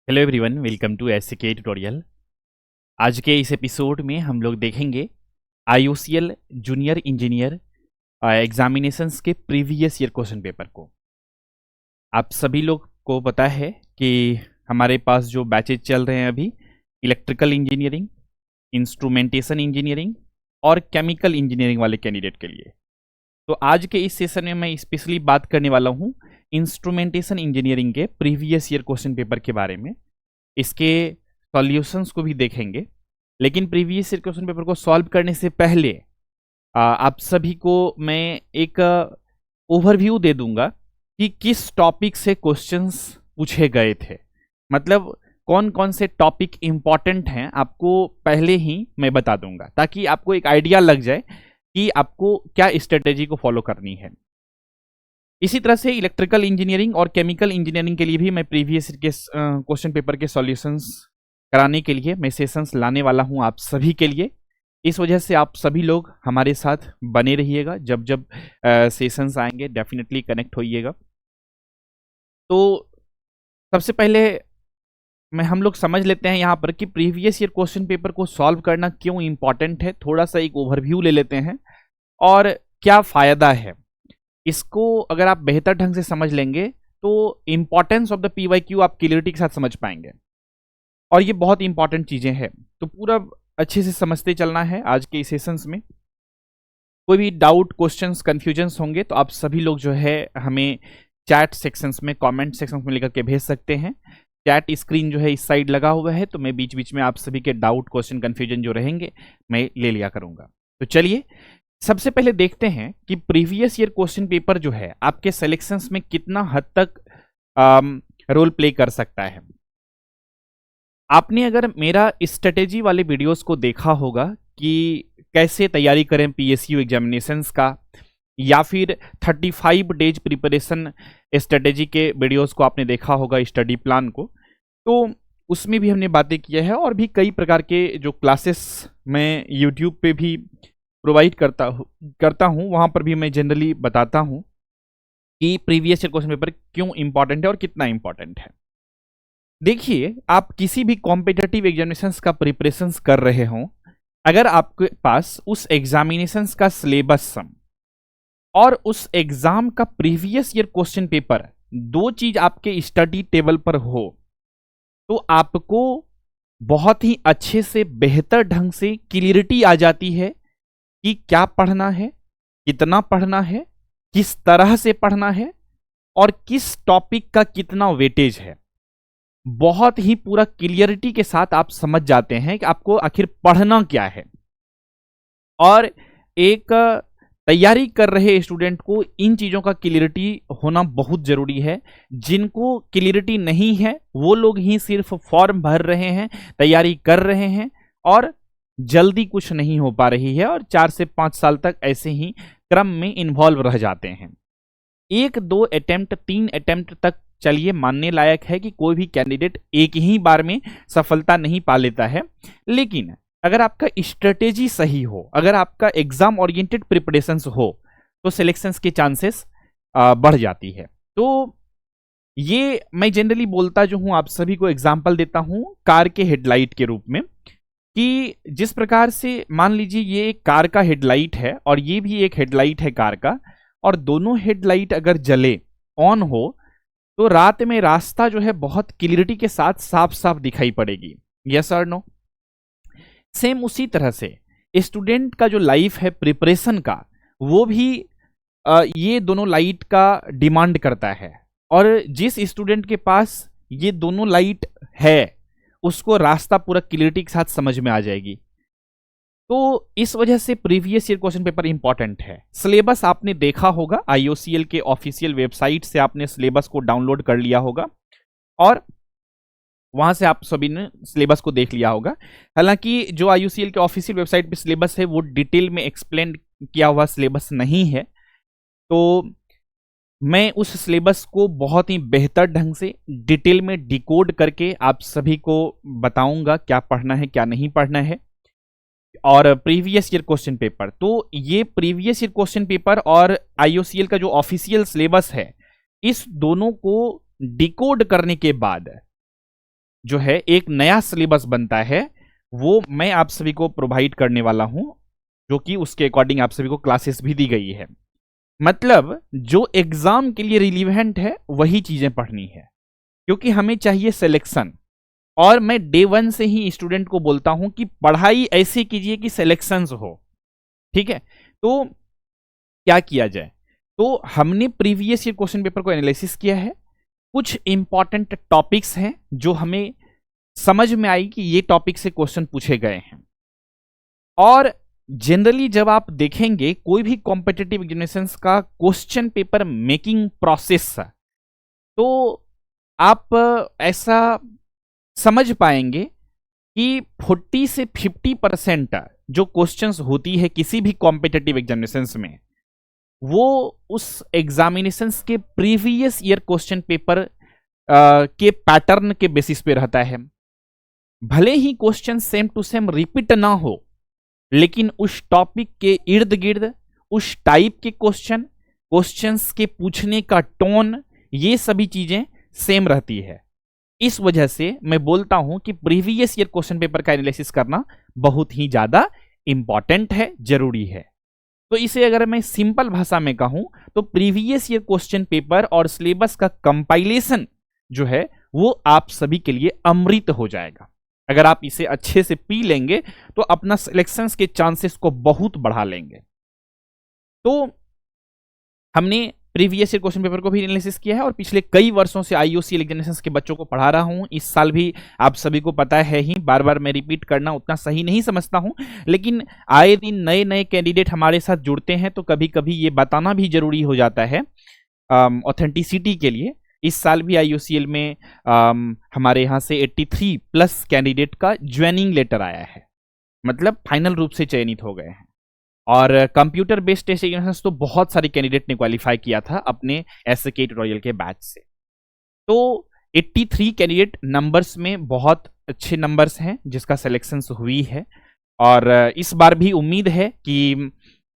Hello everyone, welcome to SK tutorial. आज के इस एपिसोड में हम लोग देखेंगे आईओसीएल जूनियर इंजीनियर एग्जामिनेशंस के प्रीवियस ईयर क्वेश्चन पेपर को। आप सभी लोग को पता है कि हमारे पास जो बैचेज चल रहे हैं अभी इलेक्ट्रिकल इंजीनियरिंग, इंस्ट्रूमेंटेशन इंजीनियरिंग और केमिकल इंजीनियरिंग वाले कैंडिडेट के लिए। तो आज के इस सेशन में मैं स्पेशली बात करने वाला हूँ इंस्ट्रूमेंटेशन इंजीनियरिंग के प्रीवियस ईयर क्वेश्चन पेपर के बारे में। इसके सॉल्यूशंस को भी देखेंगे, लेकिन प्रीवियस ईयर क्वेश्चन पेपर को सॉल्व करने से पहले आप सभी को मैं एक ओवरव्यू दे दूंगा कि किस टॉपिक से क्वेश्चंस पूछे गए थे। मतलब कौन कौन से टॉपिक इंपॉर्टेंट हैं आपको पहले ही मैं बता दूंगा, ताकि आपको एक आइडिया लग जाए कि आपको क्या स्ट्रेटेजी को फॉलो करनी है। इसी तरह से इलेक्ट्रिकल इंजीनियरिंग और केमिकल इंजीनियरिंग के लिए भी मैं प्रीवियस के क्वेश्चन पेपर के सॉल्यूशंस कराने के लिए मैं सेशंस लाने वाला हूं आप सभी के लिए। इस वजह से आप सभी लोग हमारे साथ बने रहिएगा, जब जब सेशंस आएंगे डेफिनेटली कनेक्ट होइएगा। तो सबसे पहले हम लोग समझ लेते हैं यहाँ पर कि प्रीवियस ईयर क्वेश्चन पेपर को सॉल्व करना क्यों इंपॉर्टेंट है। थोड़ा सा एक ओवरव्यू ले लेते हैं और क्या फ़ायदा है। इसको अगर आप बेहतर ढंग से समझ लेंगे तो इंपॉर्टेंस ऑफ द पीवाईक्यू आप क्लियरिटी के साथ समझ पाएंगे, और ये बहुत इंपॉर्टेंट चीज़ें हैं। तो पूरा अच्छे से समझते चलना है आज के सेशंस में। कोई भी डाउट, क्वेश्चंस, कन्फ्यूजन्स होंगे तो आप सभी लोग जो है हमें चैट सेक्शंस में, कमेंट सेक्शंस में लेकर के भेज सकते हैं। चैट स्क्रीन जो है इस साइड लगा हुआ है, तो मैं बीच बीच में आप सभी के डाउट, क्वेश्चन, कन्फ्यूजन जो रहेंगे मैं ले लिया करूँगा। तो चलिए सबसे पहले देखते हैं कि प्रीवियस ईयर क्वेश्चन पेपर जो है आपके सिलेक्शंस में कितना हद तक रोल प्ले कर सकता है। आपने अगर मेरा स्ट्रेटेजी वाले वीडियोस को देखा होगा कि कैसे तैयारी करें पीएसयू एग्जामिनेशंस का, या फिर 35 डेज प्रिपरेशन स्ट्रेटेजी के वीडियोस को आपने देखा होगा, स्टडी प्लान को, तो उसमें भी हमने बातें किया है। और भी कई प्रकार के जो क्लासेस मैं यूट्यूब पे भी प्रोवाइड करता हूँ, वहाँ पर भी मैं जनरली बताता हूँ कि प्रीवियस ईयर क्वेश्चन पेपर क्यों इंपॉर्टेंट है और कितना इंपॉर्टेंट है। देखिए, आप किसी भी कॉम्पिटिटिव एग्जामिनेशंस का प्रिपरेशंस कर रहे हों, अगर आपके पास उस एग्जामिनेशंस का सिलेबस सम और उस एग्जाम का प्रीवियस ईयर क्वेश्चन पेपर, दो चीज आपके स्टडी टेबल पर हो, तो आपको बहुत ही अच्छे से, बेहतर ढंग से क्लियरिटी आ जाती है कि क्या पढ़ना है, कितना पढ़ना है, किस तरह से पढ़ना है और किस टॉपिक का कितना वेटेज है। बहुत ही पूरा क्लियरिटी के साथ आप समझ जाते हैं कि आपको आखिर पढ़ना क्या है। और एक तैयारी कर रहे स्टूडेंट को इन चीज़ों का क्लियरिटी होना बहुत ज़रूरी है। जिनको क्लियरिटी नहीं है वो लोग ही सिर्फ फॉर्म भर रहे हैं, तैयारी कर रहे हैं और जल्दी कुछ नहीं हो पा रही है, और 4 से 5 साल तक ऐसे ही क्रम में इन्वॉल्व रह जाते हैं। 1, 2 अटेम्प्ट, 3 अटेम्प्ट तक चलिए मानने लायक है कि कोई भी कैंडिडेट एक ही बार में सफलता नहीं पा लेता है। लेकिन अगर आपका स्ट्रेटेजी सही हो, अगर आपका एग्जाम ओरिएंटेड प्रिपरेशंस हो, तो सिलेक्शंस के चांसेस बढ़ जाती है। तो ये मैं जनरली बोलता जो हूँ, आप सभी को एग्जाम्पल देता हूँ कार के हेडलाइट के रूप में, कि जिस प्रकार से मान लीजिए ये एक कार का हेडलाइट है और ये भी एक हेडलाइट है कार का, और दोनों हेडलाइट अगर जले, ऑन हो, तो रात में रास्ता जो है बहुत क्लियरिटी के साथ साफ साफ दिखाई पड़ेगी। यस और नो? सेम उसी तरह से स्टूडेंट का जो लाइफ है प्रिपरेशन का, वो भी ये दोनों लाइट का डिमांड करता है। और जिस स्टूडेंट के पास ये दोनों लाइट है उसको रास्ता पूरा क्लियरिटी के साथ समझ में आ जाएगी। तो इस वजह से previous year question paper important है। सिलेबस आपने देखा होगा, आईओसीएल के ऑफिशियल वेबसाइट से आपने सिलेबस को डाउनलोड कर लिया होगा और वहां से आप सभी ने सिलेबस को देख लिया होगा। हालांकि जो आईओसीएल के ऑफिशियल वेबसाइट पे सिलेबस है वो डिटेल में एक्सप्लेन किया हुआ सिलेबस नहीं है, तो मैं उस सिलेबस को बहुत ही बेहतर ढंग से डिटेल में डिकोड करके आप सभी को बताऊंगा क्या पढ़ना है, क्या नहीं पढ़ना है। और प्रीवियस ईयर क्वेश्चन पेपर, तो ये प्रीवियस ईयर क्वेश्चन पेपर और आईओसीएल का जो ऑफिशियल सिलेबस है, इस दोनों को डिकोड करने के बाद जो है एक नया सिलेबस बनता है, वो मैं आप सभी को प्रोवाइड करने वाला हूं, जो कि उसके अकॉर्डिंग आप सभी को क्लासेस भी दी गई है। मतलब जो एग्जाम के लिए रिलीवेंट है वही चीजें पढ़नी है, क्योंकि हमें चाहिए सिलेक्शन। और मैं डे वन से ही स्टूडेंट को बोलता हूं कि पढ़ाई ऐसे कीजिए कि सिलेक्शंस हो। ठीक है, तो क्या किया जाए? तो हमने प्रीवियस ईयर क्वेश्चन पेपर को एनालिसिस किया है। कुछ इंपॉर्टेंट टॉपिक्स हैं जो हमें समझ में आई कि ये टॉपिक से क्वेश्चन पूछे गए हैं। और जनरली जब आप देखेंगे कोई भी कॉम्पिटिटिव एग्जामिनेशंस का क्वेश्चन पेपर मेकिंग प्रोसेस, तो आप ऐसा समझ पाएंगे कि 40 से 50% जो क्वेश्चंस होती है किसी भी कॉम्पिटिटिव एग्जामिनेशंस में, वो उस एग्जामिनेशंस के प्रीवियस ईयर क्वेश्चन पेपर के पैटर्न के बेसिस पे रहता है। भले ही question same to same repeat ना हो, लेकिन उस टॉपिक के इर्द गिर्द उस टाइप के क्वेश्चंस के पूछने का टोन, ये सभी चीजें सेम रहती है। इस वजह से मैं बोलता हूं कि प्रीवियस ईयर क्वेश्चन पेपर का एनालिसिस करना बहुत ही ज्यादा इंपॉर्टेंट है, जरूरी है। तो इसे अगर मैं सिंपल भाषा में कहूं तो प्रीवियस ईयर क्वेश्चन पेपर और सिलेबस का कंपाइलेशन जो है वो आप सभी के लिए अमृत हो जाएगा। अगर आप इसे अच्छे से पी लेंगे तो अपना सिलेक्शंस के चांसेस को बहुत बढ़ा लेंगे। तो हमने प्रीवियस ईयर क्वेश्चन पेपर को भी एनालिसिस किया है और पिछले कई वर्षों से आईयूसीएल एग्जामिनेशंस के बच्चों को पढ़ा रहा हूं। इस साल भी आप सभी को पता है ही, बार बार मैं रिपीट करना उतना सही नहीं समझता हूं, लेकिन आए दिन नए नए कैंडिडेट हमारे साथ जुड़ते हैं तो कभी कभी ये बताना भी जरूरी हो जाता है ऑथेंटिसिटी के लिए। इस साल भी आईयूसीएल में हमारे यहाँ से 83+ कैंडिडेट का ज्वाइनिंग लेटर आया है, मतलब फाइनल रूप से चयनित हो गए हैं। और कंप्यूटर बेस्ड टेस्ट एग्जामिनेशंस तो बहुत सारे कैंडिडेट ने क्वालिफाई किया था अपने एसके ट्यूटोरियल के बैच से। तो 83 कैंडिडेट नंबर्स में बहुत अच्छे नंबर्स हैं जिसका सिलेक्शंस हुई है। और इस बार भी उम्मीद है कि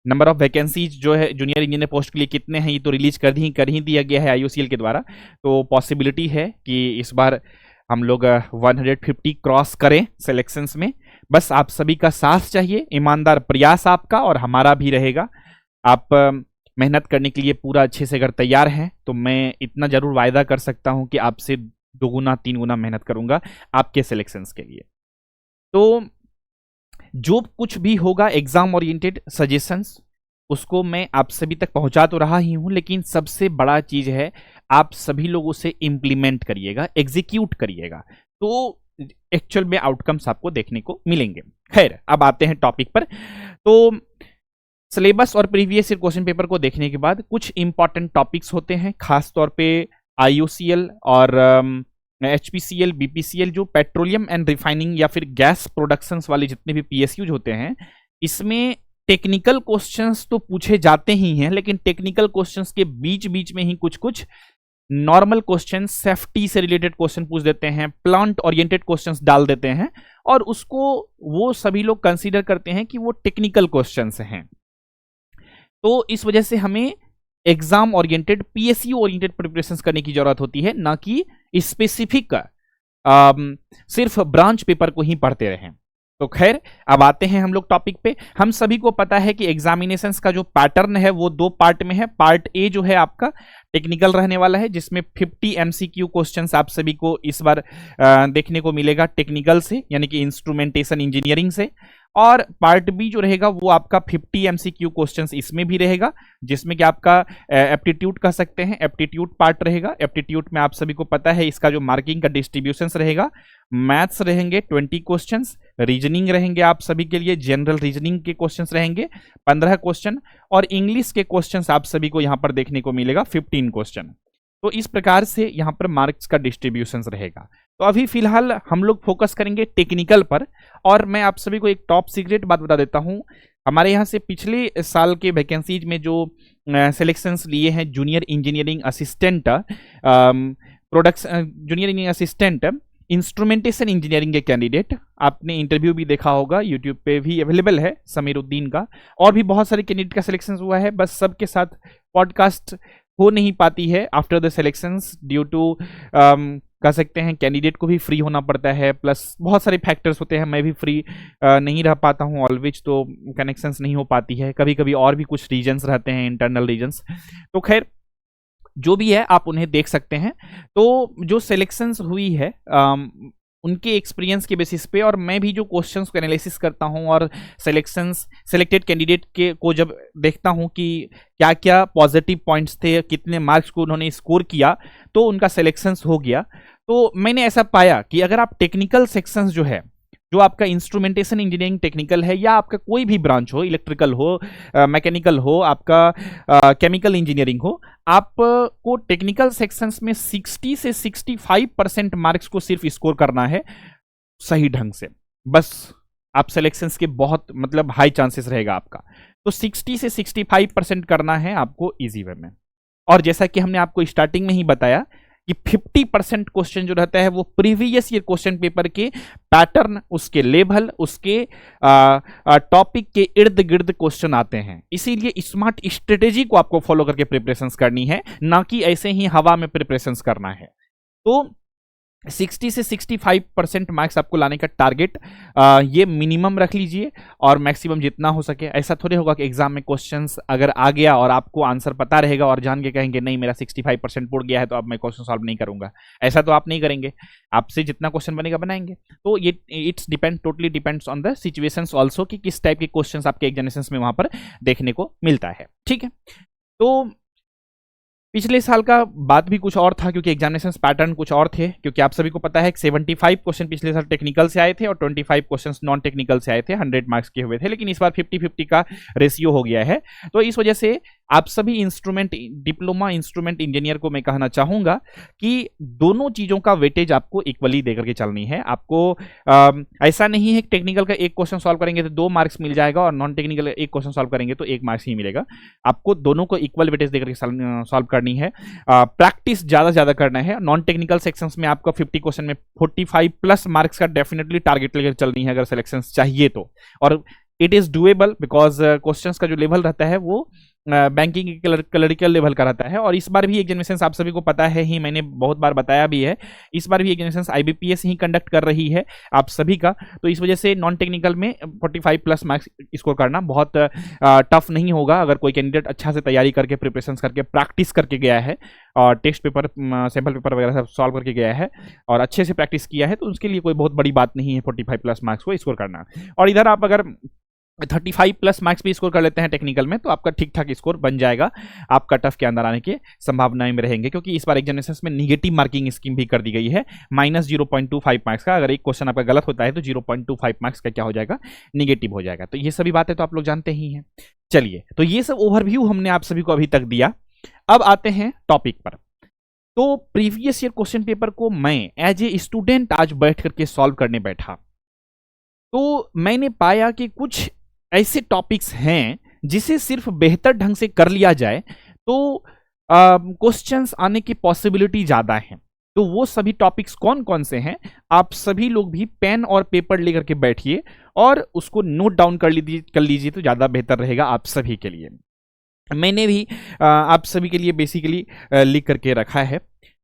नंबर ऑफ वैकेंसीज जो है जूनियर इंजीनियर पोस्ट के लिए कितने हैं ये तो रिलीज कर ही दिया गया है आईयूसीएल के द्वारा। तो पॉसिबिलिटी है कि इस बार हम लोग 150 क्रॉस करें सिलेक्शंस में। बस आप सभी का साथ चाहिए, ईमानदार प्रयास आपका और हमारा भी रहेगा। आप मेहनत करने के लिए पूरा अच्छे से अगर तैयार हैं तो मैं इतना जरूर वायदा कर सकता हूं कि आपसे 2 गुना 3 गुना मेहनत करूंगा आपके सिलेक्शंस के लिए। तो जो कुछ भी होगा एग्जाम ओरिएंटेड सजेशंस उसको मैं आप सभी तक पहुंचा तो रहा ही हूं, लेकिन सबसे बड़ा चीज है आप सभी लोग उसे इंप्लीमेंट करिएगा, एग्जीक्यूट करिएगा, तो एक्चुअल में आउटकम्स आपको देखने को मिलेंगे। खैर, अब आते हैं टॉपिक पर। तो सिलेबस और प्रीवियस ईयर क्वेश्चन पेपर को देखने के बाद कुछ इंपॉर्टेंट टॉपिक्स होते हैं, खास तौर पे आईयूसीएल और एचपीसीएल, बीपीसीएल, जो पेट्रोलियम एंड रिफाइनिंग या फिर गैस प्रोडक्शंस वाले जितने भी पीएसयूज होते हैं, इसमें टेक्निकल क्वेश्चंस तो पूछे जाते ही हैं, लेकिन टेक्निकल क्वेश्चंस के बीच बीच में ही कुछ कुछ नॉर्मल क्वेश्चन, सेफ्टी से रिलेटेड क्वेश्चन पूछ देते हैं, प्लांट ओरिएंटेड क्वेश्चंस डाल देते हैं, और उसको वो सभी लोग कंसीडर करते हैं कि वो टेक्निकल क्वेश्चंस हैं। तो इस वजह से हमें exam oriented, PSU oriented preparations करने की जरूरत होती है, ना कि स्पेसिफिक सिर्फ ब्रांच पेपर को ही पढ़ते रहें। तो खैर, अब आते हैं हम लोग टॉपिक पे। हम सभी को पता है कि एग्जामिनेशंस का जो पैटर्न है वो 2 पार्ट में है। पार्ट ए जो है आपका टेक्निकल रहने वाला है, जिसमें 50 एमसीक्यू क्वेश्चंस आप सभी को इस बार देखने को मिलेगा टेक्निकल से, यानी कि इंस्ट्रूमेंटेशन इंजीनियरिंग से। और पार्ट बी जो रहेगा वो आपका 50 एमसीक्यू क्वेश्चंस इसमें भी रहेगा, जिसमें कि आपका एप्टीट्यूड कह सकते हैं, एप्टीट्यूड पार्ट रहेगा। एप्टीट्यूड में आप सभी को पता है इसका जो मार्किंग का डिस्ट्रीब्यूशंस रहेगा, मैथ्स रहेंगे 20 क्वेश्चंस, रीजनिंग रहेंगे आप सभी के लिए, जनरल रीजनिंग के क्वेश्चंस रहेंगे 15 क्वेश्चन, और इंग्लिश के क्वेश्चंस आप सभी को यहां पर देखने को मिलेगा 15 क्वेश्चन। तो इस प्रकार से यहां पर मार्क्स का डिस्ट्रीब्यूशंस रहेगा। तो अभी फिलहाल हम लोग फोकस करेंगे टेक्निकल पर। और मैं आप सभी को एक टॉप सीक्रेट बात बता देता हूं, हमारे यहाँ से पिछले साल के वैकेंसीज में जो सिलेक्शंस लिए हैं junior engineering assistant, junior engineering assistant instrumentation engineering के कैंडिडेट, आपने इंटरव्यू भी देखा होगा, यूट्यूब पे भी अवेलेबल है समीरुद्दीन का, और भी बहुत सारे कैंडिडेट का सिलेक्शन हुआ है। बस सबके साथ पॉडकास्ट हो नहीं पाती है after the selections due to कह सकते हैं कैंडिडेट को भी फ्री होना पड़ता है, प्लस बहुत सारे फैक्टर्स होते हैं, मैं भी फ्री नहीं रह पाता हूँ ऑलवेज, तो कनेक्शंस नहीं हो पाती है, कभी कभी और भी कुछ रीजन्स रहते हैं, इंटरनल रीजन्स। तो खैर जो भी है आप उन्हें देख सकते हैं। तो जो सिलेक्शंस हुई है उनके एक्सपीरियंस के बेसिस पे, और मैं भी जो क्वेश्चंस को एनालिसिस करता हूं और सेलेक्टेड कैंडिडेट के को जब देखता हूं कि क्या क्या पॉजिटिव पॉइंट्स थे, कितने मार्क्स को उन्होंने स्कोर किया, तो उनका सिलेक्शंस हो गया। तो मैंने ऐसा पाया कि अगर आप टेक्निकल सेक्शंस जो है, जो आपका इंस्ट्रूमेंटेशन इंजीनियरिंग टेक्निकल है, या आपका कोई भी ब्रांच हो, इलेक्ट्रिकल हो, मैकेनिकल हो, आपका केमिकल इंजीनियरिंग हो, आपको टेक्निकल सेक्शंस में 60 से 65% मार्क्स को सिर्फ स्कोर करना है सही ढंग से, बस आप सिलेक्शंस के बहुत मतलब हाई चांसेस रहेगा आपका। तो 60 से 65% करना है आपको इजी वे में। और जैसा कि हमने आपको स्टार्टिंग में ही बताया कि 50% क्वेश्चन जो रहता है वो प्रीवियस ईयर क्वेश्चन पेपर के पैटर्न, उसके लेवल, उसके टॉपिक के इर्द गिर्द क्वेश्चन आते हैं। इसीलिए स्मार्ट स्ट्रेटेजी को आपको फॉलो करके प्रिपरेशंस करनी है, ना कि ऐसे ही हवा में प्रिपरेशंस करना है। तो 60 से 65% मार्क्स आपको लाने का टारगेट ये मिनिमम रख लीजिए, और मैक्सिमम जितना हो सके। ऐसा थोड़े होगा कि एग्जाम में क्वेश्चंस अगर आ गया और आपको आंसर पता रहेगा और जान के कहेंगे नहीं मेरा 65% पुट गया है तो अब मैं क्वेश्चन सॉल्व नहीं करूंगा। ऐसा तो आप नहीं करेंगे, आपसे जितना क्वेश्चन बनेगा बनाएंगे। तो ये it's totally depends on the situations also कि किस टाइप के क्वेश्चंस आपके एग्जामिनेशंस में वहां पर देखने को मिलता है। ठीक है, तो पिछले साल का बात भी कुछ और था, क्योंकि एग्जामिनेशन पैटर्न कुछ और थे। क्योंकि आप सभी को पता है कि 75 क्वेश्चन पिछले साल टेक्निकल से आए थे और 25 क्वेश्चन नॉन टेक्निकल से आए थे, 100 मार्क्स के हुए थे। लेकिन इस बार 50-50 का रेशियो हो गया है। तो इस वजह से आप सभी डिप्लोमा इंस्ट्रूमेंट इंजीनियर को मैं कहना चाहूंगा कि दोनों चीजों का वेटेज आपको इक्वली देकर के चलनी है। आपको ऐसा नहीं है कि टेक्निकल का एक क्वेश्चन सॉल्व करेंगे तो 2 मार्क्स मिल जाएगा और नॉन टेक्निकल का एक क्वेश्चन सॉल्व करेंगे तो 1 मार्क्स ही मिलेगा। आपको दोनों को इक्वल वेटेज देकर के सॉल्व करनी है। प्रैक्टिस ज्यादा करना है। नॉन टेक्निकल सेक्शंस में आपका 50 क्वेश्चन में 45 प्लस मार्क्स का डेफिनेटली टारगेट लेकर चलनी है अगर सिलेक्शन चाहिए तो। और it is doable because questions का जो लेवल रहता है वो बैंकिंग क्लरिकल लेवल का रहता है। और इस बार भी एग्जामिनेशन आप सभी को पता है ही, मैंने बहुत बार बताया भी है, इस बार भी एग्जामिनेशन IBPS ही कंडक्ट कर रही है आप सभी का। तो इस वजह से नॉन टेक्निकल में 45 प्लस मार्क्स स्कोर करना बहुत टफ नहीं होगा अगर कोई कैंडिडेट अच्छा से तैयारी करके प्रिपरेशन करके प्रैक्टिस करके गया है और टेस्ट पेपर सैम्पल पेपर वगैरह सब सॉल्व करके गया है और अच्छे से प्रैक्टिस किया है, तो उसके लिए कोई बहुत बड़ी बात नहीं है 45 प्लस मार्क्स को स्कोर करना। और इधर आप अगर 35 प्लस मार्क्स भी स्कोर कर लेते हैं टेक्निकल में तो आपका ठीक ठाक स्कोर बन जाएगा, आपका टफ के अंदर आने की संभावनाएं में रहेंगे। क्योंकि इस बार एग्जामिनेशन में निगेटिव मार्किंग स्कीम भी कर दी गई है, -0.25 मार्क्स का। अगर एक क्वेश्चन आपका गलत होता है तो 0.25 मार्क्स का क्या हो जाएगा, निगेटिव हो जाएगा। तो ये सभी बातें तो आप लोग जानते ही हैं। चलिए, तो ये सब ओवरव्यू हमने आप सभी को अभी तक दिया। अब आते हैं टॉपिक पर। तो प्रीवियस ईयर क्वेश्चन पेपर को मैं एज ए स्टूडेंट आज बैठ करके सॉल्व करने बैठा तो मैंने पाया कि कुछ ऐसे टॉपिक्स हैं जिसे सिर्फ बेहतर ढंग से कर लिया जाए तो क्वेश्चंस आने की पॉसिबिलिटी ज्यादा है। तो वो सभी टॉपिक्स कौन कौन से हैं, आप सभी लोग भी पेन और पेपर लेकर के बैठिए और उसको नोट डाउन कर लीजिए तो ज्यादा बेहतर रहेगा आप सभी के लिए। मैंने भी आप सभी के लिए बेसिकली लिख करके रखा है।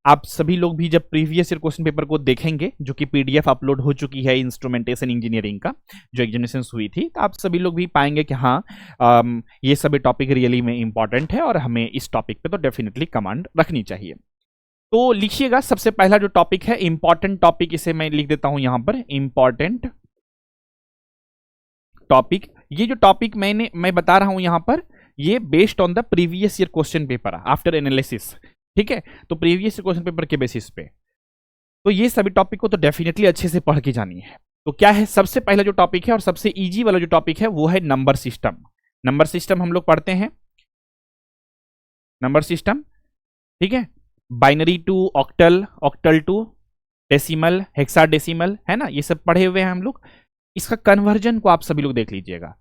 आप सभी लोग भी जब प्रीवियस ईयर क्वेश्चन पेपर को देखेंगे, जो कि PDF अपलोड हो चुकी है इंस्ट्रूमेंटेशन इंजीनियरिंग का जो एग्जामिनेशन हुई थी, तो आप सभी लोग भी पाएंगे कि हाँ ये सभी टॉपिक रियली में इंपॉर्टेंट है और हमें इस टॉपिक पे तो डेफिनेटली कमांड रखनी चाहिए। तो लिखिएगा, सबसे पहला जो टॉपिक है इंपॉर्टेंट टॉपिक, इसे मैं लिख देता हूं यहां पर, इंपॉर्टेंट टॉपिक। ये जो टॉपिक मैं बता रहा हूं यहां पर, ये based on the previous year question paper after analysis. ठीक है, तो प्रीवियस क्वेश्चन पेपर के बेसिस पे तो ये सभी टॉपिक को तो डेफिनेटली अच्छे से पढ़ के जानी है। तो क्या है, सबसे पहला जो टॉपिक है और सबसे इजी वाला जो टॉपिक है वो है नंबर सिस्टम। नंबर सिस्टम हम लोग पढ़ते हैं, नंबर सिस्टम। ठीक है, binary to octal, octal to decimal, hexadecimal, है ना, ये सब पढ़े हुए हैं हम लोग। इसका कन्वर्जन को आप सभी लोग देख लीजिएगा।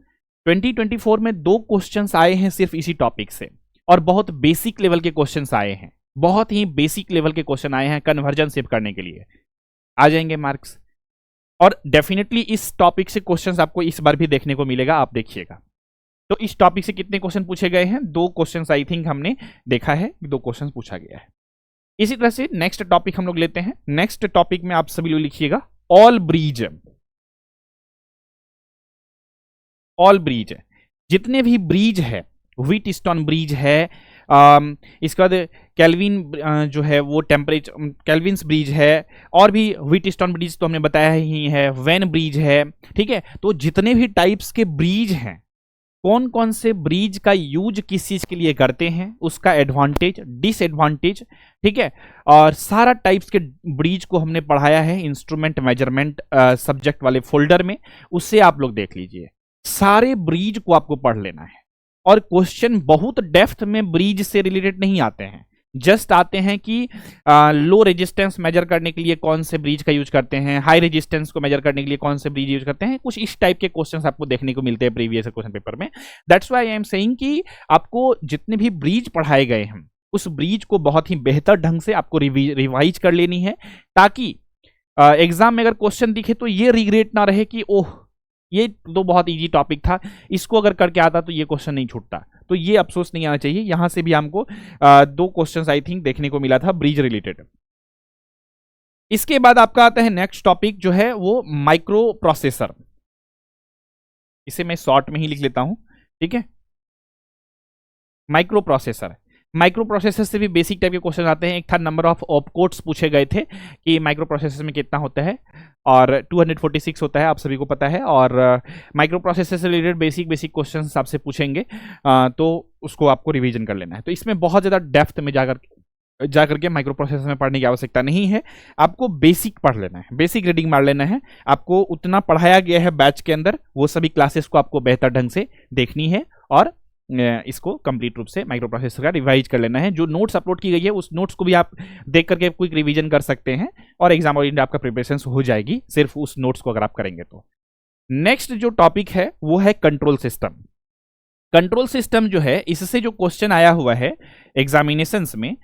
2024 में 2 क्वेश्चंस आए हैं सिर्फ इसी टॉपिक से और बहुत बेसिक लेवल के क्वेश्चंस आए हैं, बहुत ही बेसिक लेवल के क्वेश्चन आए हैं कन्वर्जन सिर्फ करने के लिए। आ जाएंगे मार्क्स और डेफिनेटली इस टॉपिक से क्वेश्चंस आपको इस बार भी देखने को मिलेगा, आप देखिएगा। तो इस टॉपिक से कितने क्वेश्चन पूछे गए हैं, 2 क्वेश्चन आई थिंक हमने देखा है, 2 क्वेश्चन पूछा गया है। इसी तरह से नेक्स्ट टॉपिक हम लोग लेते हैं। नेक्स्ट टॉपिक में आप सभी लोग लिखिएगा ऑल ब्रिज। ऑल ब्रिज, जितने भी ब्रिज है, व्हीटस्टोन ब्रिज है, इसके बाद कैल्विन जो है वो टेम्परेचर कैल्विन्स ब्रिज है, और भी व्हीटस्टोन ब्रिज तो हमने बताया ही है, वेन ब्रिज है, ठीक है। तो जितने भी टाइप्स के ब्रिज हैं, कौन कौन से ब्रिज का यूज किस चीज के लिए करते हैं, उसका एडवांटेज डिसएडवांटेज, ठीक है, और सारा टाइप्स के ब्रिज को हमने पढ़ाया है इंस्ट्रूमेंट मेजरमेंट सब्जेक्ट वाले फोल्डर में, उससे आप लोग देख लीजिए। सारे ब्रिज को आपको पढ़ लेना है, और क्वेश्चन बहुत डेप्थ में ब्रिज से रिलेटेड नहीं आते हैं, जस्ट आते हैं कि लो रेजिस्टेंस मेजर करने के लिए कौन से ब्रिज का यूज करते हैं, हाई रेजिस्टेंस को मेजर करने के लिए कौन से ब्रिज यूज करते हैं, कुछ इस टाइप के क्वेश्चंस आपको देखने को मिलते हैं प्रीवियस क्वेश्चन पेपर में। That's why I am saying कि आपको जितने भी ब्रिज पढ़ाए गए हैं उस ब्रिज को बहुत ही बेहतर ढंग से आपको रिवाइज कर लेनी है, ताकि एग्जाम में अगर क्वेश्चन दिखे तो ये रिग्रेट ना रहे कि ओह ये तो बहुत इजी टॉपिक था, इसको अगर करके आता तो ये क्वेश्चन नहीं छूटता। तो ये अफसोस नहीं आना चाहिए। यहां से भी हमको 2 क्वेश्चंस आई थिंक देखने को मिला था ब्रिज रिलेटेड। इसके बाद आपका आता है नेक्स्ट टॉपिक जो है वो माइक्रो प्रोसेसर। इसे मैं शॉर्ट में ही लिख लेता हूं, ठीक है। माइक्रो प्रोसेसर, माइक्रो प्रोसेसर से भी बेसिक टाइप के क्वेश्चन आते हैं। एक था नंबर ऑफ ऑपकोड्स पूछे गए थे कि माइक्रो प्रोसेसर में कितना होता है, और 246 होता है, आप सभी को पता है। और माइक्रो प्रोसेसर से रिलेटेड बेसिक क्वेश्चंस आपसे पूछेंगे, तो उसको आपको रिवीजन कर लेना है। तो इसमें बहुत ज़्यादा डेप्थ में जाकर के माइक्रो प्रोसेसर में पढ़ने की आवश्यकता नहीं है, आपको बेसिक पढ़ लेना है, बेसिक रीडिंग मार लेना है। आपको उतना पढ़ाया गया है बैच के अंदर, वो सभी क्लासेस को आपको बेहतर ढंग से देखनी है, और इसको कंप्लीट रूप से माइक्रो प्रोसेसर का रिवाइज कर लेना है। जो नोट्स अपलोड की गई है उस नोट्स को भी आप देख करके क्विक रिवीजन कर सकते हैं, और एग्जाम ओरिएंटेड आपका प्रिपरेशन हो जाएगी सिर्फ उस नोट्स को अगर आप करेंगे तो। नेक्स्ट जो टॉपिक है वो है कंट्रोल सिस्टम। कंट्रोल सिस्टम जो है, इससे जो क्वेश्चन आया हुआ है एग्जामिनेशंस में,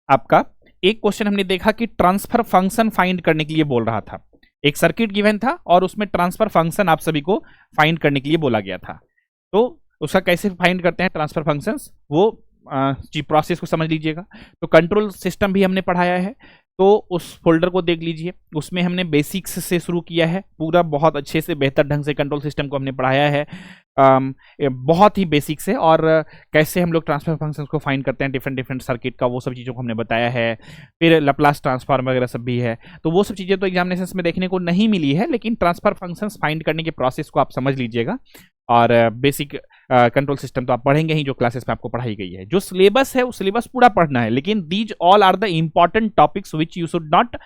आपका एक क्वेश्चन हमने देखा कि ट्रांसफर फंक्शन फाइंड करने के लिए बोल रहा था। एक सर्किट गिवन था और उसमें ट्रांसफर फंक्शन आप सभी को फाइंड करने के लिए बोला गया था। तो उसका कैसे फाइंड करते हैं ट्रांसफर फंक्शंस, वो प्रोसेस को समझ लीजिएगा। तो कंट्रोल सिस्टम भी हमने पढ़ाया है, तो उस फोल्डर को देख लीजिए, उसमें हमने बेसिक्स से शुरू किया है, पूरा बहुत अच्छे से बेहतर ढंग से कंट्रोल सिस्टम को हमने पढ़ाया है, बहुत ही बेसिक से। और कैसे हम लोग ट्रांसफर फंक्शंस को फाइंड करते हैं डिफरेंट सर्किट का, वो सब चीज़ों को हमने बताया है। फिर लैप्लास ट्रांसफॉर्म वगैरह सब भी है, तो वो सब चीज़ें तो एग्जामिनेशंस में देखने को नहीं मिली है, लेकिन ट्रांसफर फंक्शंस फाइंड करने के प्रोसेस को आप समझ लीजिएगा। और बेसिक कंट्रोल सिस्टम तो आप पढ़ेंगे ही, जो क्लासेस में आपको पढ़ाई गई है। जो सिलेबस है वो सिलेबस पूरा पढ़ना है, लेकिन these all are the important topics which you should not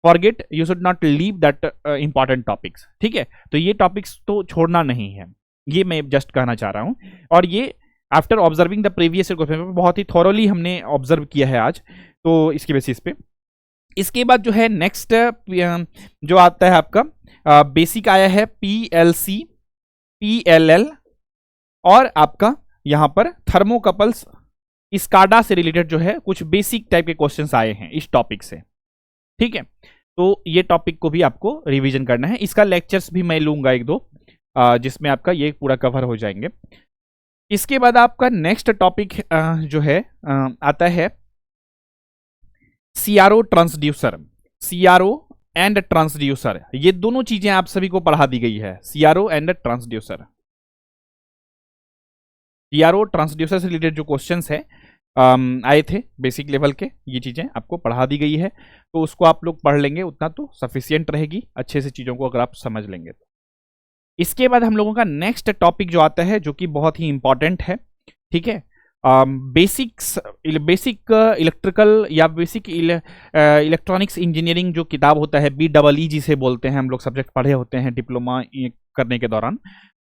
forget, you should not leave that important topics, ठीक है। तो ये टॉपिक्स तो छोड़ना नहीं है, ये मैं जस्ट कहना चाह रहा हूं। और ये after observing the previous question paper बहुत ही थॉरोली हमने ऑब्जर्व किया है आज, तो इसके बेसिस पे। इसके बाद जो है नेक्स्ट जो आता है आपका बेसिक आया है PLC PLL, और आपका यहां पर थर्मोकपल्स स्काडा से रिलेटेड जो है कुछ बेसिक टाइप के क्वेश्चंस आए हैं इस टॉपिक से, ठीक है। तो ये टॉपिक को भी आपको रिवीजन करना है। इसका लेक्चर्स भी मैं लूंगा 1-2, जिसमें आपका ये पूरा कवर हो जाएंगे। इसके बाद आपका नेक्स्ट टॉपिक जो है आता है CRO transducer. CRO and transducer, ये दोनों चीजें आप सभी को पढ़ा दी गई है। CRO and transducer, CRO transducer से रिलेटेड जो क्वेश्चंस है आए थे बेसिक लेवल के, ये चीजें आपको पढ़ा दी गई है, तो उसको आप लोग पढ़ लेंगे, उतना तो सफिशियंट रहेगी अच्छे से चीजों को अगर आप समझ लेंगे तो। इसके बाद हम लोगों का नेक्स्ट टॉपिक जो आता है, जो कि बहुत ही इंपॉर्टेंट है, ठीक है, बेसिक इलेक्ट्रिकल या बेसिक इलेक्ट्रॉनिक्स इंजीनियरिंग जो किताब होता है, BEE जिसे बोलते हैं, हम लोग सब्जेक्ट पढ़े होते हैं डिप्लोमा करने के दौरान।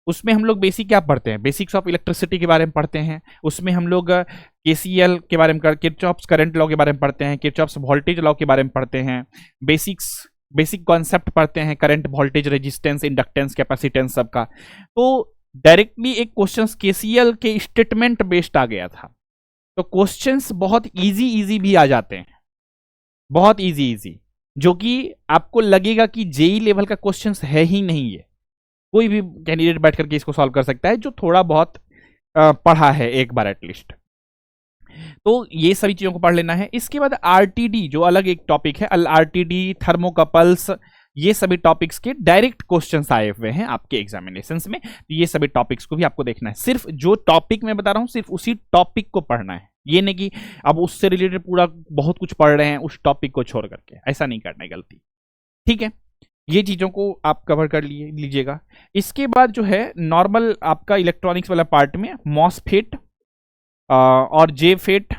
उसमें हम लोग बेसिक क्या पढ़ते हैं, बेसिक्स ऑफ इलेक्ट्रिसिटी के बारे में पढ़ते हैं। उसमें हम लोग KCL के बारे में, किरचॉफ्स करंट लॉ के बारे में पढ़ते हैं, किरचॉफ्स वोल्टेज लॉ के बारे में पढ़ते हैं, बेसिक कॉन्सेप्ट पढ़ते हैं, current, voltage, resistance, inductance, capacitance सबका। तो डायरेक्टली एक क्वेश्चन KCL के स्टेटमेंट बेस्ड आ गया था, तो क्वेश्चंस बहुत इजी भी आ जाते हैं, बहुत इजी, जो कि आपको लगेगा कि JEE लेवल का क्वेश्चंस है ही नहीं। ये कोई भी कैंडिडेट बैठ करके इसको सॉल्व कर सकता है जो थोड़ा बहुत पढ़ा है एक बार एटलीस्ट। तो ये सभी चीजों को पढ़ लेना है। इसके बाद आरटीडी जो अलग एक टॉपिक है, आरटीडी, थर्मोकपल्स, ये सभी टॉपिक्स के डायरेक्ट क्वेश्चंस आए हुए हैं आपके एग्जामिनेशंस में। तो ये सभी टॉपिक्स को भी आपको देखना है। सिर्फ जो टॉपिक मैं बता रहा हूं सिर्फ उसी टॉपिक को पढ़ना है, ये नहीं कि अब उससे रिलेटेड पूरा बहुत कुछ पढ़ रहे हैं उस टॉपिक को छोड़ करके, ऐसा नहीं करना है, गलती। ठीक है, ये चीजों को आप कवर कर लीजिएगा। इसके बाद जो है नॉर्मल आपका इलेक्ट्रॉनिक्स वाला पार्ट में मॉसफेट और जेफेट,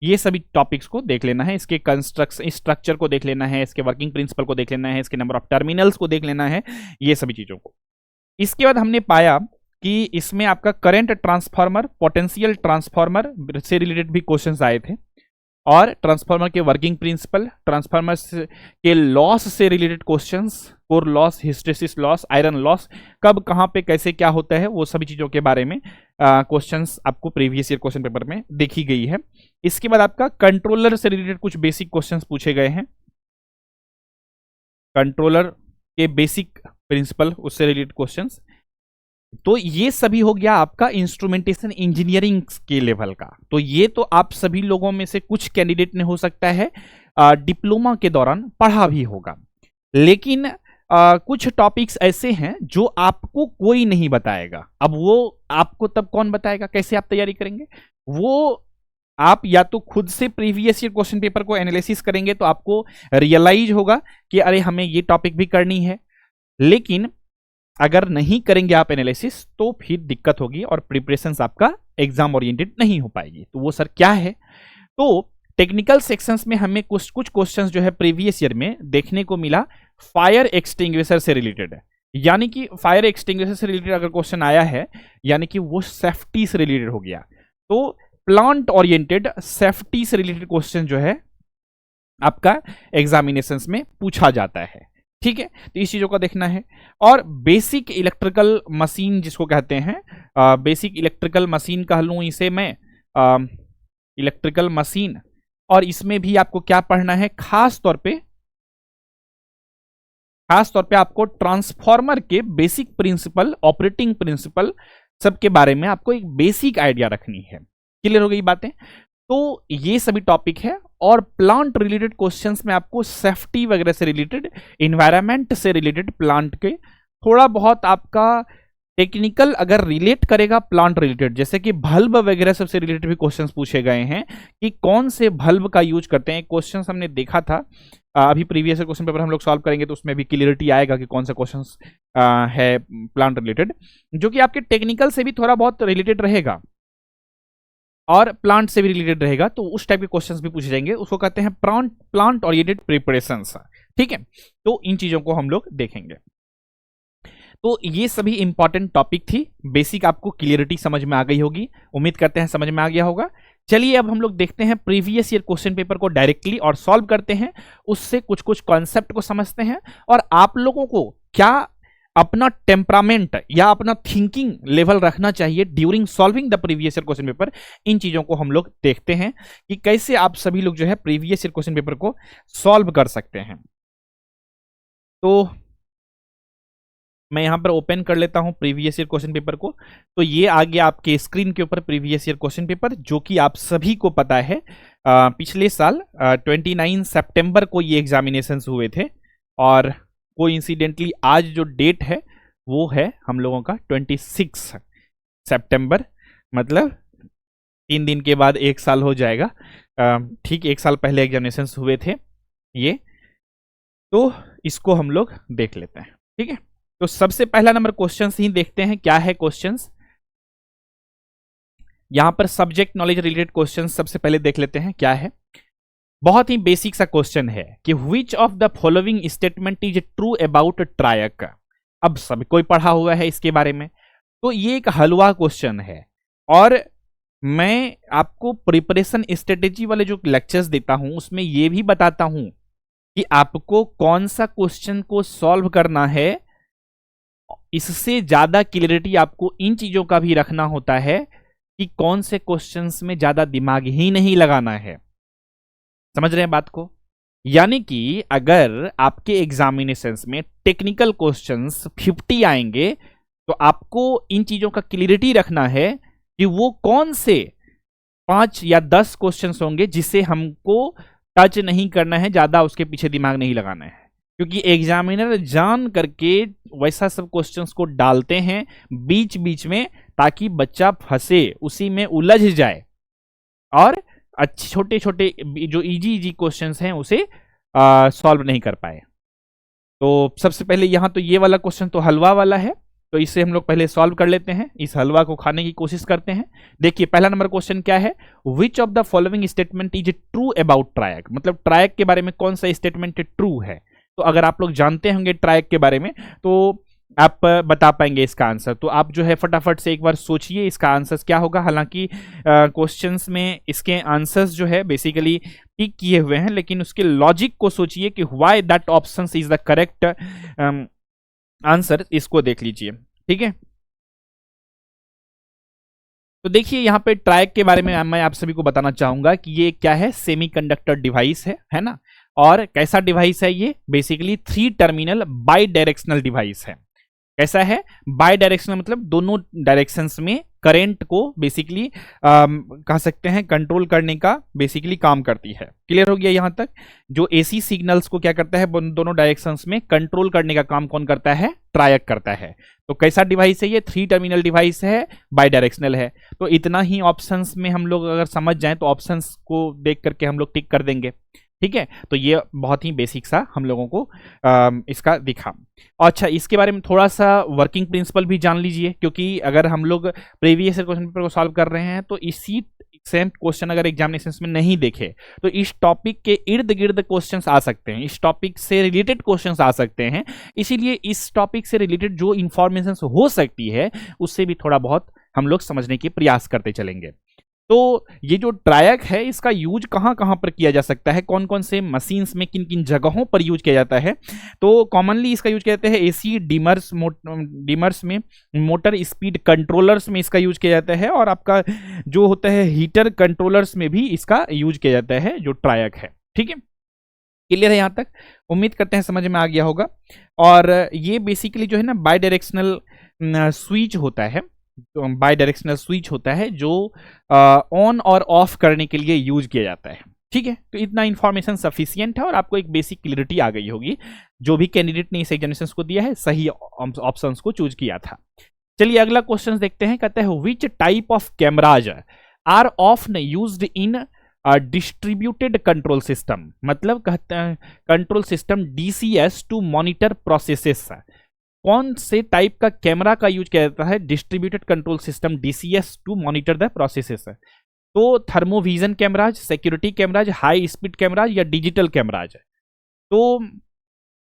ये सभी टॉपिक्स को देख लेना है। इसके कंस्ट्रक्शन स्ट्रक्चर को देख लेना है, इसके वर्किंग प्रिंसिपल को देख लेना है, इसके नंबर ऑफ टर्मिनल्स को देख लेना है, ये सभी चीजों को। इसके बाद हमने पाया कि इसमें आपका करंट ट्रांसफार्मर, पोटेंशियल ट्रांसफार्मर से रिलेटेड भी क्वेश्चंस आए थे, और ट्रांसफार्मर के वर्किंग प्रिंसिपल, ट्रांसफार्मर के लॉस से related questions, core loss, hysteresis loss, iron loss, कब कहां पे कैसे क्या होता है, वो सभी चीजों के बारे में क्वेश्चंस आपको प्रीवियस ईयर क्वेश्चन पेपर में देखी गई है। इसके बाद आपका कंट्रोलर से रिलेटेड कुछ बेसिक क्वेश्चंस पूछे गए हैं, कंट्रोलर के बेसिक प्रिंसिपल, उससे रिलेटेड क्वेश्चंस। तो ये सभी हो गया आपका इंस्ट्रूमेंटेशन इंजीनियरिंग के लेवल का। तो ये तो आप सभी लोगों में से कुछ कैंडिडेट ने हो सकता है डिप्लोमा के दौरान पढ़ा भी होगा, लेकिन कुछ टॉपिक्स ऐसे हैं जो आपको कोई नहीं बताएगा। अब वो आपको तब कौन बताएगा, कैसे आप तैयारी करेंगे? वो आप या तो खुद से प्रीवियस ईयर क्वेश्चन पेपर को एनालिसिस करेंगे तो आपको रियलाइज होगा कि अरे हमें ये टॉपिक भी करनी है, लेकिन अगर नहीं करेंगे आप एनालिसिस तो फिर दिक्कत होगी और प्रिपरेशंस आपका एग्जाम ओरिएंटेड नहीं हो पाएगी। तो वो सर क्या है? तो टेक्निकल सेक्शंस में हमें कुछ क्वेश्चंस जो है प्रीवियस ईयर में देखने को मिला फायर एक्सटिंग्विशर से रिलेटेड है, यानी कि फायर एक्सटिंग्विशर से रिलेटेड अगर क्वेश्चन आया है यानी कि वो सेफ्टी से रिलेटेड हो गया। तो प्लांट ओरिएंटेड सेफ्टी से रिलेटेड क्वेश्चन जो है आपका एग्जामिनेशंस में पूछा जाता है। ठीक है, तो इस चीजों का देखना है। और बेसिक इलेक्ट्रिकल मशीन जिसको कहते हैं, बेसिक इलेक्ट्रिकल मशीन कह लूं इसे मैं, इलेक्ट्रिकल मशीन, और इसमें भी आपको क्या पढ़ना है, खास तौर पे आपको ट्रांसफॉर्मर के बेसिक प्रिंसिपल, ऑपरेटिंग प्रिंसिपल सबके बारे में आपको एक बेसिक आइडिया रखनी है। क्लियर हो गई बातें? तो ये सभी टॉपिक है। और प्लांट रिलेटेड क्वेश्चंस में आपको सेफ्टी वगैरह से रिलेटेड, इन्वायरमेंट से रिलेटेड, प्लांट के थोड़ा बहुत आपका टेक्निकल अगर रिलेट करेगा प्लांट रिलेटेड, जैसे कि बल्ब वगैरह सबसे रिलेटेड भी क्वेश्चंस पूछे गए हैं कि कौन से बल्ब का यूज करते हैं। क्वेश्चंस हमने देखा था, अभी प्रीवियस क्वेश्चन पेपर हम लोग सॉल्व करेंगे तो उसमें भी क्लियरिटी आएगा कि कौन सा क्वेश्चंस है प्लांट रिलेटेड, जो कि आपके टेक्निकल से भी थोड़ा बहुत रिलेटेड रहेगा और प्लांट से भी रिलेटेड रहेगा। तो उस टाइप के क्वेश्चंस भी पूछे जाएंगे, उसको कहते हैं प्लांट ओरिएंटेड प्रिपरेशंस। ठीक है, तो इन चीजों को हम लोग देखेंगे। तो ये सभी इंपॉर्टेंट टॉपिक थी, बेसिक आपको क्लियरिटी समझ में आ गई होगी, उम्मीद करते हैं समझ में आ गया होगा। चलिए अब हम लोग देखते हैं प्रीवियस ईयर क्वेश्चन पेपर को डायरेक्टली और सॉल्व करते हैं, उससे कुछ कुछ कॉन्सेप्ट को समझते हैं और आप लोगों को क्या अपना टेम्परामेंट या अपना थिंकिंग लेवल रखना चाहिए during solving the previous year question paper. इन चीजों को हम लोग देखते हैं कि कैसे आप सभी लोग जो है प्रीवियस ईयर क्वेश्चन पेपर को सॉल्व कर सकते हैं। तो मैं यहां पर ओपन कर लेता हूं प्रीवियस ईयर क्वेश्चन पेपर को। तो ये आ गया आपके स्क्रीन के ऊपर प्रीवियस ईयर क्वेश्चन पेपर, जो कि आप सभी को पता है पिछले साल 29 सितंबर को ये एग्जामिनेशंस हुए थे, और कोइंसिडेंटली आज जो डेट है वो है हम लोगों का 26 सितंबर, मतलब 3 दिन के बाद 1 साल हो जाएगा। ठीक 1 साल पहले एग्जामिनेशंस हुए थे ये, तो इसको हम लोग देख लेते हैं। ठीक है, तो सबसे पहला नंबर क्वेश्चंस ही देखते हैं क्या है क्वेश्चंस। यहां पर सब्जेक्ट नॉलेज रिलेटेड क्वेश्चंस सबसे पहले देख लेते हैं क्या है। बहुत ही बेसिक सा क्वेश्चन है कि which of the following statement is true about ट्रायक। अब सब कोई पढ़ा हुआ है इसके बारे में, तो ये एक हलवा क्वेश्चन है, और मैं आपको प्रिपरेशन स्ट्रेटेजी वाले जो लेक्चर्स देता हूं उसमें ये भी बताता हूं कि आपको कौन सा क्वेश्चन को सॉल्व करना है। इससे ज्यादा क्लियरिटी आपको इन चीजों का भी रखना होता है कि कौन से क्वेश्चंस में ज्यादा दिमाग ही नहीं लगाना है। समझ रहे हैं बात को? यानी कि अगर आपके एग्जामिनेशंस में टेक्निकल क्वेश्चंस 50 आएंगे तो आपको इन चीजों का क्लियरिटी रखना है कि वो कौन से 5 या 10 क्वेश्चंस होंगे जिसे हमको टच नहीं करना है, ज्यादा उसके पीछे दिमाग नहीं लगाना है, क्योंकि एग्जामिनर जान करके वैसा सब क्वेश्चंस को डालते हैं बीच बीच में, ताकि बच्चा फंसे, उसी में उलझ जाए और अच्छे छोटे छोटे जो इजी इजी क्वेश्चंस हैं उसे सॉल्व नहीं कर पाए। तो सबसे पहले यहाँ तो ये वाला क्वेश्चन तो हलवा वाला है, तो इसे हम लोग पहले सॉल्व कर लेते हैं, इस हलवा को खाने की कोशिश करते हैं। देखिए पहला नंबर क्वेश्चन क्या है, which of the following statement is true about ट्रायक, मतलब ट्रायक के बारे में कौन सा स्टेटमेंट ट्रू है। तो अगर आप लोग जानते होंगे ट्रायक के बारे में तो आप बता पाएंगे इसका आंसर। तो आप जो है फटाफट से एक बार सोचिए इसका आंसर क्या होगा। हालांकि क्वेश्चंस में इसके आंसर्स जो है बेसिकली टिक किए हुए हैं, लेकिन उसके लॉजिक को सोचिए कि why that option is the correct answer, इसको देख लीजिए। ठीक है, तो देखिए यहाँ पे ट्रायक के बारे में मैं आप सभी को बताना चाहूंगा कि ये क्या है, सेमीकंडक्टर डिवाइस है ना। और कैसा डिवाइस है ये, basically 3 terminal by directional device है। कैसा है, बाई डायरेक्शनल मतलब दोनों डायरेक्शंस में करंट को बेसिकली कह सकते हैं कंट्रोल करने का बेसिकली काम करती है। क्लियर हो गया यहाँ तक। जो एसी सिग्नल्स को क्या करता है, दोनों डायरेक्शंस में कंट्रोल करने का काम कौन करता है, ट्रायक करता है। तो कैसा डिवाइस है ये, 3 टर्मिनल डिवाइस है, बाई डायरेक्शनल है। तो इतना ही ऑप्शंस में हम लोग अगर समझ जाएं तो ऑप्शंस को देख करके हम लोग टिक कर देंगे। ठीक है, तो ये बहुत ही बेसिक सा हम लोगों को इसका दिखा। अच्छा, इसके बारे में थोड़ा सा वर्किंग प्रिंसिपल भी जान लीजिए, क्योंकि अगर हम लोग प्रीवियस क्वेश्चन पेपर को सॉल्व कर रहे हैं तो इसी सेम क्वेश्चन अगर एग्जामिनेशन में नहीं देखे तो इस टॉपिक के इर्द गिर्द क्वेश्चंस आ सकते हैं, इस टॉपिक से रिलेटेड क्वेश्चंस आ सकते हैं। इसीलिए इस टॉपिक से रिलेटेड जो इंफॉर्मेशन हो सकती है उससे भी थोड़ा बहुत हम लोग समझने के प्रयास करते चलेंगे। तो ये जो ट्रायक है इसका यूज कहाँ कहाँ पर किया जा सकता है, कौन कौन से मशीन्स में किन किन जगहों पर यूज किया जाता है। तो कॉमनली इसका यूज किया जाता है एसी डिमर्स में, मोटर स्पीड कंट्रोलर्स में इसका यूज किया जाता है, और आपका जो होता है हीटर कंट्रोलर्स में भी इसका यूज किया जाता है जो ट्रायक है। ठीक है, क्लियर है यहाँ तक, उम्मीद करते हैं समझ में आ गया होगा। और ये बेसिकली जो है ना बाई डायरेक्शनल स्विच होता है, बाई डायरेक्शनल स्विच होता है जो ऑन और ऑफ करने के लिए यूज किया जाता है। ठीक है, तो इतना इंफॉर्मेशन सफिशियंट है और आपको एक बेसिक क्लियरिटी आ गई होगी। जो भी कैंडिडेट ने इस एग्जामिनेशन को दिया है सही ऑप्शंस को चूज किया था। चलिए अगला क्वेश्चन देखते हैं, कहते हैं which type of cameras are often used in distributed control system, मतलब कहते हैं control system DCS to monitor processes. कौन से टाइप का कैमरा का यूज किया जाता है distributed control system DCS to monitor the processes. तो thermovision cameras, security cameras, high speed cameras या डिजिटल कैमराज। तो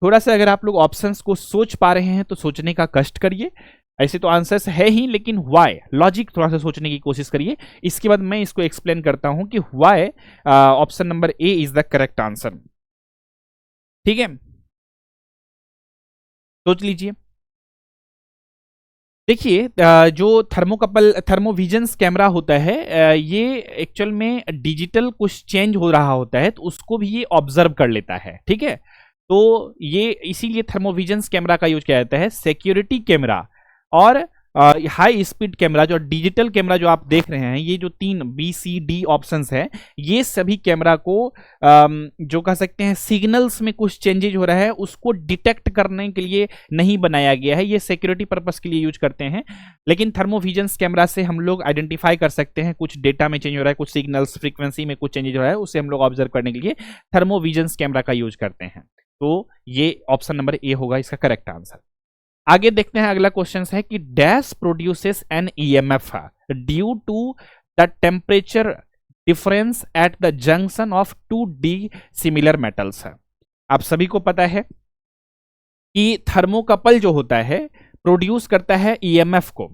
थोड़ा सा अगर आप लोग ऑप्शंस को सोच पा रहे हैं तो सोचने का कष्ट करिए, ऐसे तो आंसर्स है ही, लेकिन व्हाई लॉजिक थोड़ा सा सोचने की कोशिश करिए। इसके बाद मैं इसको एक्सप्लेन करता हूं कि why option number A is the correct answer. ठीक है, सोच लीजिए। देखिए जो थर्मोविजन्स कैमरा होता है ये एक्चुअल में डिजिटल कुछ चेंज हो रहा होता है तो उसको भी ये ऑब्जर्व कर लेता है। ठीक है, तो ये इसीलिए थर्मोविजन्स कैमरा का यूज किया जाता है। सिक्योरिटी कैमरा और हाई स्पीड कैमरा जो डिजिटल कैमरा जो आप देख रहे हैं, ये जो 3 BCD ऑप्शंस है, ये सभी कैमरा को जो कह सकते हैं सिग्नल्स में कुछ चेंजेज हो रहा है उसको डिटेक्ट करने के लिए नहीं बनाया गया है, ये सिक्योरिटी पर्पस के लिए यूज करते हैं। लेकिन थर्मोविजन्स कैमरा से हम लोग आइडेंटिफाई कर सकते हैं कुछ डेटा में चेंज हो रहा है, कुछ सिग्नल्स फ्रीक्वेंसी में कुछ चेंजेज हो रहा है, उसे हम लोग ऑब्जर्व करने के लिए थर्मोविजन्स कैमरा का यूज करते हैं। तो ये ऑप्शन नंबर ए होगा इसका करेक्ट आंसर। आगे देखते हैं, अगला क्वेश्चन है कि dash produces an EMF due to the temperature difference at the junction of 2D similar metals. आप सभी को पता है कि थर्मोकपल जो होता है प्रोड्यूस करता है EMF को,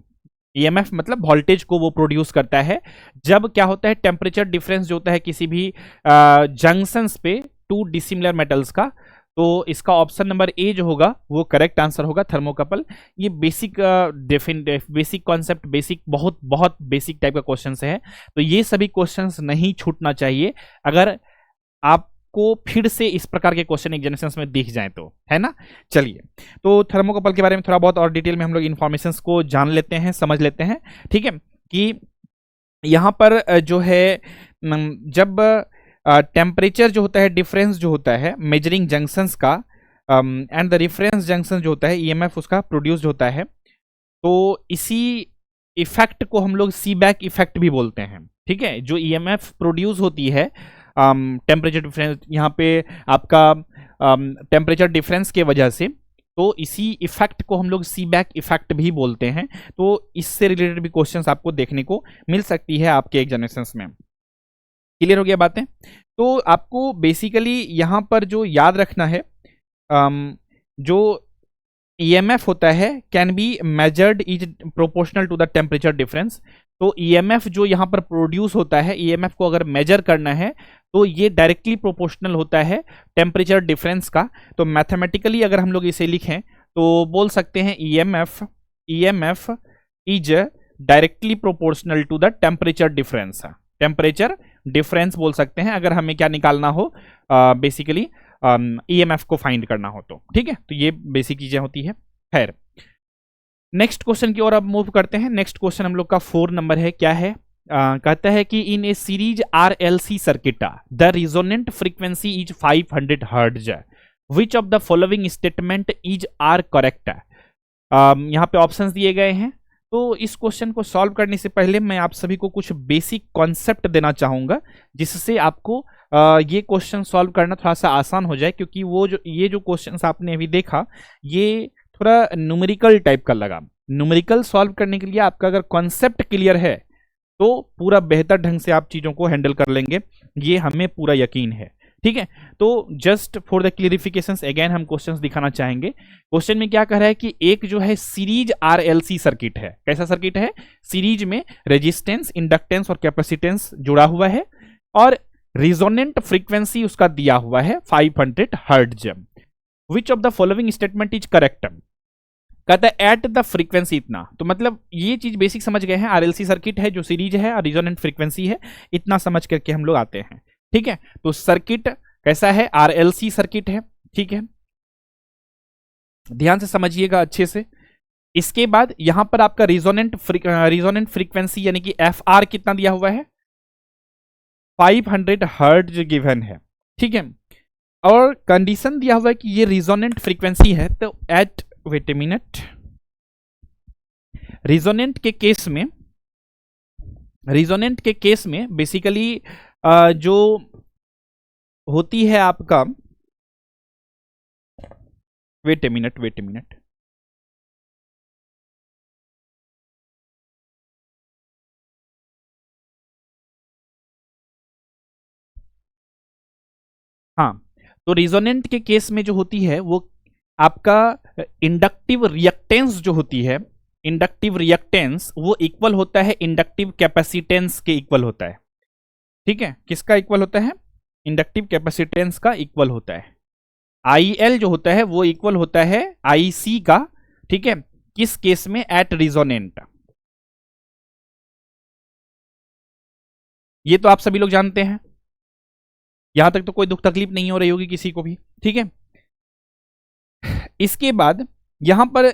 EMF मतलब वोल्टेज को वो प्रोड्यूस करता है जब क्या होता है टेम्परेचर डिफरेंस जो होता है किसी भी जंक्शंस पे 2 डिसिमिलर मेटल्स का। तो इसका ऑप्शन नंबर ए जो होगा वो करेक्ट आंसर होगा, थर्मोकपल। ये बेसिक बेसिक कॉन्सेप्ट, बेसिक बहुत बहुत बेसिक टाइप का क्वेश्चन है, तो ये सभी क्वेश्चंस नहीं छूटना चाहिए अगर आपको फिर से इस प्रकार के क्वेश्चन एग्जामिनेशंस में दिख जाए तो, है ना। चलिए, तो थर्मोकपल के बारे में थोड़ा बहुत और डिटेल में हम लोग इन्फॉर्मेशन को जान लेते हैं, समझ लेते हैं। ठीक है, कि यहाँ पर जो है जब टेम्परेचर जो होता है, डिफरेंस जो होता है मेजरिंग जंक्शंस का एंड द रेफरेंस जंक्शन जो होता है ईएमएफ उसका प्रोड्यूस्ड होता है, तो इसी इफेक्ट को हम लोग सीबैक इफेक्ट भी बोलते हैं। ठीक है, जो ईएमएफ प्रोड्यूस होती है टेम्परेचर डिफरेंस, यहाँ पे आपका टेम्परेचर डिफरेंस के वजह से, तो इसी इफेक्ट को हम लोग सीबैक इफेक्ट भी बोलते हैं। तो इससे रिलेटेड भी क्वेश्चंस आपको देखने को मिल सकती है आपके एग्जामिनेशंस में। क्लियर हो गया बातें? तो आपको बेसिकली यहाँ पर जो याद रखना है, जो ईएमएफ होता है can be measured is proportional to the temperature difference. तो ईएमएफ जो यहाँ पर प्रोड्यूस होता है, ईएमएफ को अगर मेजर करना है तो ये डायरेक्टली प्रोपोर्शनल होता है टेम्परेचर डिफरेंस का। तो मैथमेटिकली अगर हम लोग इसे लिखें तो बोल सकते हैं EMF is directly proportional to the temperature difference. Temperature difference बोल सकते हैं अगर हमें क्या निकालना हो, बेसिकली ईएमएफ को फाइंड करना हो तो। ठीक है, तो ये बेसिक चीजें होती है। खैर, नेक्स्ट क्वेश्चन की ओर अब मूव करते हैं। नेक्स्ट क्वेश्चन हम लोग का 4 नंबर है। क्या है? कहता है कि in a series RLC circuit the resonant frequency is 500 hertz, which of the following statement is are correct. यहाँ पे ऑप्शंस दिए गए हैं। तो इस क्वेश्चन को सॉल्व करने से पहले मैं आप सभी को कुछ बेसिक कॉन्सेप्ट देना चाहूंगा, जिससे आपको ये क्वेश्चन सॉल्व करना थोड़ा सा आसान हो जाए, क्योंकि ये जो क्वेश्चंस आपने अभी देखा ये थोड़ा न्यूमेरिकल टाइप का लगा। न्यूमेरिकल सॉल्व करने के लिए आपका अगर कॉन्सेप्ट क्लियर है तो पूरा बेहतर ढंग से आप चीजों को हैंडल कर लेंगे, ये हमें पूरा यकीन है। ठीक है, तो जस्ट फॉर द क्लियरिफिकेशंस अगेन हम क्वेश्चंस दिखाना चाहेंगे। क्वेश्चन में क्या कह रहा है कि एक जो है सीरीज आरएलसी सर्किट है। कैसा सर्किट है? सीरीज में रेजिस्टेंस, इंडक्टेंस और कैपेसिटेंस जुड़ा हुआ है और रिजोनेंट फ्रीक्वेंसी उसका दिया हुआ है 500 hertz. Which of the following statement is correct? कहता है एट द फ्रीक्वेंसी इतना। तो मतलब ये चीज बेसिक समझ गए हैं, आरएलसी सर्किट है जो सीरीज है और रिजोनेंट फ्रीक्वेंसी है, इतना समझ करके हम लोग आते हैं। ठीक है, तो सर्किट कैसा है? आरएलसी सर्किट है। ठीक है, ध्यान से समझिएगा अच्छे से। इसके बाद यहां पर आपका रिजोनेंट फ्रीक्वेंसी यानी कि एफ आर कितना दिया हुआ है? 500 हर्ट्ज गिवन है। ठीक है, और कंडीशन दिया हुआ है कि ये रिजोनेंट फ्रीक्वेंसी है। तो at wait a minute, resonant के केस में बेसिकली जो होती है आपका, वेट ए मिनट, हाँ, तो रिजोनेंट के केस में जो होती है वो आपका इंडक्टिव रिएक्टेंस जो होती है, इंडक्टिव रिएक्टेंस वो इक्वल होता है इंडक्टिव कैपेसिटेंस के इक्वल होता है। ठीक है, किसका इक्वल होता है? इंडक्टिव कैपेसिटेंस का इक्वल होता है। IL जो होता है वो इक्वल होता है IC का। ठीक है, किस केस में? At resonant. ये तो आप सभी लोग जानते हैं, यहां तक तो कोई दुख तकलीफ नहीं हो रही होगी किसी को भी। ठीक है, इसके बाद यहां पर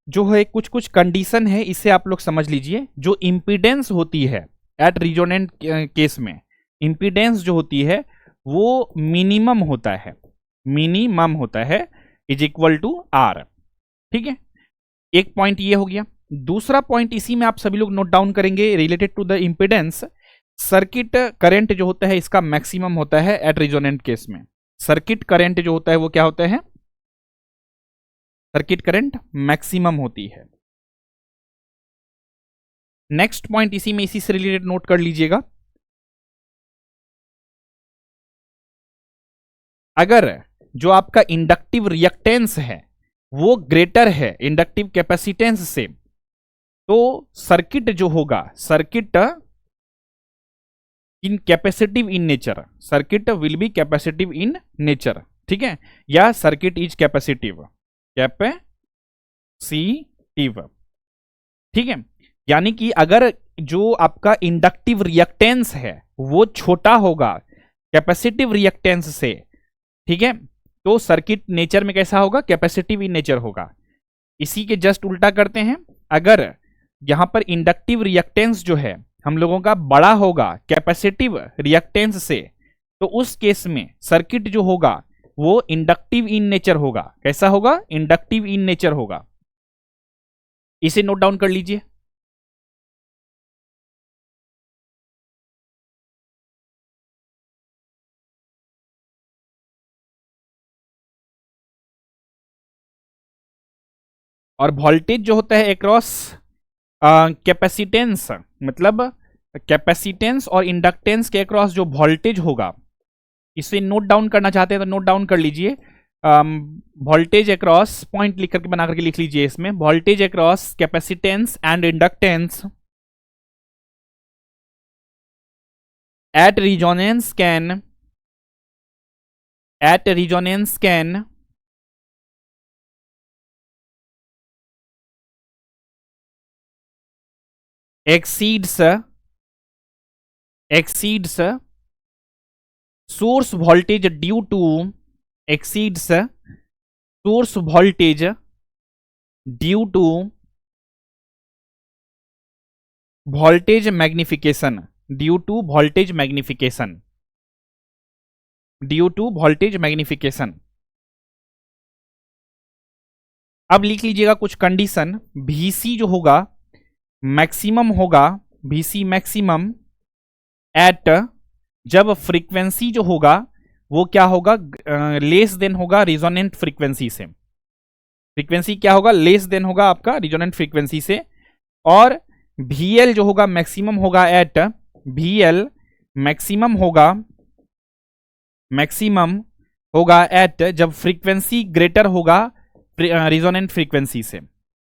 जो है कुछ कंडीशन है, इसे आप लोग समझ लीजिए। जो इंपीडेंस होती है एट रिजोनेंट केस में, इंपीडेंस जो होती है वो मिनिमम होता है इज इक्वल टू आर। ठीक है, एक पॉइंट ये हो गया। दूसरा पॉइंट इसी में आप सभी लोग नोट डाउन करेंगे related to the impedance. Circuit current जो होता है इसका मैक्सिमम होता है एट रिजोनेंट केस में। सर्किट करंट जो होता है वो क्या होता है? सर्किट करंट मैक्सिमम होती है। नेक्स्ट पॉइंट इसी से रिलेटेड नोट कर लीजिएगा। अगर जो आपका इंडक्टिव रिएक्टेंस है वो ग्रेटर है इंडक्टिव कैपेसिटेंस से, तो सर्किट जो होगा, circuit in capacitive in nature, circuit will be capacitive in nature. ठीक है, या सर्किट इज कैपेसिटिव। ठीक है, यानी कि अगर जो आपका इंडक्टिव रिएक्टेंस है वो छोटा होगा कैपेसिटिव रिएक्टेंस से, ठीक है, तो सर्किट नेचर में कैसा होगा? कैपेसिटिव इन नेचर होगा। इसी के जस्ट उल्टा करते हैं, अगर यहां पर इंडक्टिव रिएक्टेंस जो है हम लोगों का बड़ा होगा कैपेसिटिव रिएक्टेंस से, तो उस केस में सर्किट जो होगा वो इंडक्टिव इन नेचर होगा। कैसा होगा? इंडक्टिव इन नेचर होगा। इसे नोट डाउन कर लीजिए। और वोल्टेज जो होता है अक्रॉस कैपेसिटेंस, मतलब कैपेसिटेंस और इंडक्टेंस के अक्रॉस जो वोल्टेज होगा, इसे नोट डाउन करना चाहते हैं तो नोट डाउन कर लीजिए। वोल्टेज अक्रॉस, पॉइंट लिख करके बना करके लिख लीजिए इसमें, voltage across capacitance and inductance at resonance can exceeds source voltage due to exceeds source voltage due to voltage magnification due to voltage magnification due to voltage magnification। अब लिख लीजिएगा कुछ कंडीशन। Vc जो होगा मैक्सिमम होगा, Vc maximum eight, जब frequency जो होगा वो क्या होगा, लेस देन होगा रिजोनेंट फ्रीक्वेंसी से। फ्रीक्वेंसी क्या होगा? लेस देन होगा आपका रिजोनेंट फ्रीक्वेंसी से। और VL जो होगा मैक्सिमम होगा एट, VL मैक्सिमम होगा एट जब फ्रीक्वेंसी ग्रेटर होगा रिजोनेंट फ्रीक्वेंसी से।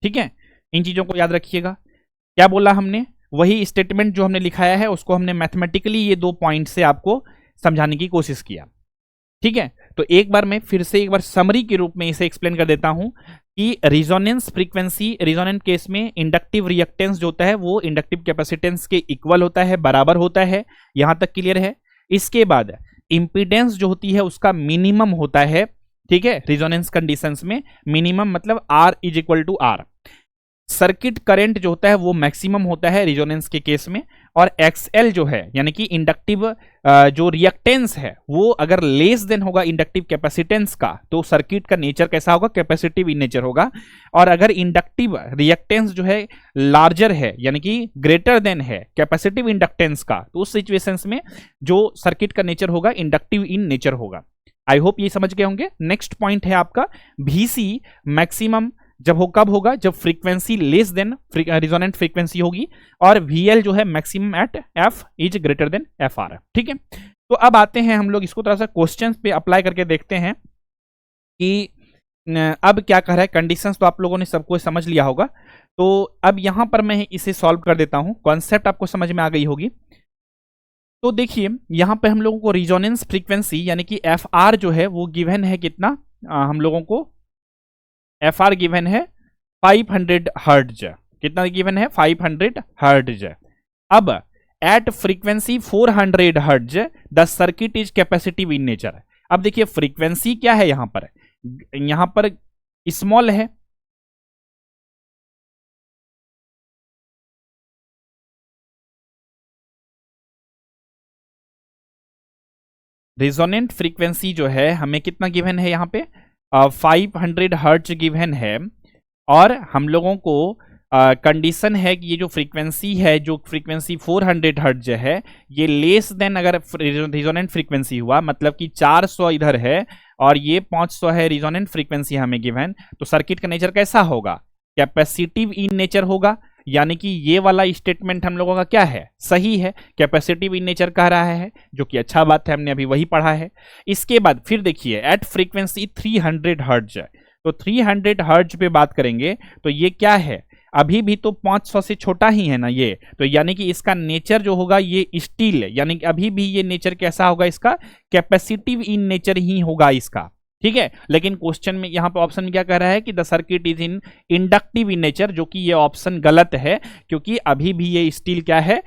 ठीक है, इन चीजों को याद रखिएगा। क्या बोला हमने? वही स्टेटमेंट जो हमने लिखाया है उसको हमने मैथमेटिकली ये 2 पॉइंट से आपको समझाने की कोशिश किया। ठीक है, तो एक बार मैं फिर से एक बार समरी के रूप में इसे एक्सप्लेन कर देता हूं कि रिजोनेंस फ्रीक्वेंसी, रिजोनेंट केस में इंडक्टिव रिएक्टेंस जो होता है वो इंडक्टिव कैपेसिटेंस के इक्वल होता है, बराबर होता है। यहां तक क्लियर है? इसके बाद इंपीडेंस जो होती है उसका मिनिमम होता है। ठीक है, रिजोनेंस कंडीशंस में मिनिमम मतलब R is equal to R। Circuit current जो होता है वो मैक्सिमम होता है रिजोनेंस के केस में। और XL जो है यानी कि इंडक्टिव जो रिएक्टेंस है वो अगर लेस देन होगा इंडक्टिव कैपेसिटेंस का, तो सर्किट का नेचर कैसा होगा? कैपेसिटिव इन नेचर होगा। और अगर इंडक्टिव रिएक्टेंस जो है लार्जर है यानी कि ग्रेटर देन है कैपेसिटिव इंडक्टेंस का, तो उस सिचुएशंस में जो सर्किट का नेचर होगा इंडक्टिव इन नेचर होगा। आई होप ये समझ गए होंगे। नेक्स्ट पॉइंट है आपका VC मैक्सिमम जब हो, कब होगा? जब frequency less than resonant frequency होगी। और VL जो है maximum at F is greater than FR। ठीक है, तो अब आते हैं हम लोग इसको थोड़ा सा क्वेश्चन पे अप्लाई करके देखते हैं कि अब क्या कह रहा है। कंडीशंस तो आप लोगों ने सबको समझ लिया होगा, तो अब यहां पर मैं इसे सॉल्व कर देता हूं। कॉन्सेप्ट आपको समझ में आ गई होगी। तो देखिए यहां पे हम लोगों को रिजोनेंस फ्रीक्वेंसी यानी कि FR जो है वो गिवन है कितना, हम लोगों को FR गिवन है 500 हर्ट्ज। कितना गिवन है? 500 हर्ट्ज। अब at frequency 400 hertz the circuit is capacitive in nature. अब देखिए फ्रीक्वेंसी क्या है यहां पर स्मॉल है, रिजोनेंट फ्रीक्वेंसी जो है हमें कितना गिवन है यहाँ पे 500 हर्ट्ज गिवन है। और हम लोगों को कंडीशन है कि ये जो फ्रीक्वेंसी है, जो फ्रीक्वेंसी 400 हर्ट्ज है, ये लेस देन अगर रिजोनेंट फ्रीक्वेंसी हुआ, मतलब कि 400 इधर है और ये 500 है रिजोनेंट फ्रीक्वेंसी हमें गिवन, तो सर्किट का नेचर कैसा होगा? कैपेसिटिव इन नेचर होगा। यानी कि ये वाला स्टेटमेंट हम लोगों का क्या है? सही है, कैपेसिटिव इन नेचर कह रहा है, जो कि अच्छा बात है, हमने अभी वही पढ़ा है। इसके बाद फिर देखिए एट फ्रीक्वेंसी 300 हर्ट्ज, तो 300 हर्ट्ज पे बात करेंगे तो ये क्या है? अभी भी तो 500 से छोटा ही है ना ये, तो यानी कि इसका नेचर जो होगा ये स्टील है, यानी कि अभी भी ये नेचर कैसा होगा इसका? कैपेसिटिव इन नेचर ही होगा इसका। ठीक है, लेकिन क्वेश्चन में यहाँ पे ऑप्शन में क्या कह रहा है कि the circuit is in inductive in nature, जो कि ये ऑप्शन गलत है, क्योंकि अभी भी ये स्टील क्या है?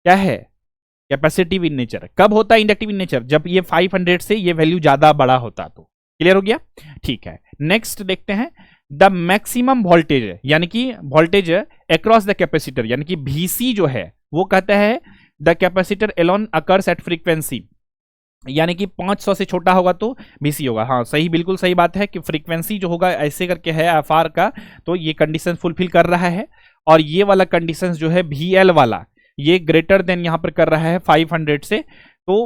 Capacitive in nature. कब होता है इंडक्टिव इन नेचर? जब ये 500 से ये वैल्यू ज्यादा बड़ा होता। तो क्लियर हो गया? ठीक है, नेक्स्ट देखते हैं द मैक्सिमम वोल्टेज, यानी कि वोल्टेज अक्रॉस द कैपेसिटर, यानी कि VC जो है वो कहता है the capacitor alone occurs at frequency, यानी कि 500 से छोटा होगा तो VC होगा। हाँ सही, बिल्कुल सही बात है कि फ्रीक्वेंसी जो होगा ऐसे करके है FR का, तो ये कंडीशन फुलफिल कर रहा है। और ये वाला कंडीशन जो है VL वाला, ये ग्रेटर देन यहाँ पर कर रहा है 500 से। तो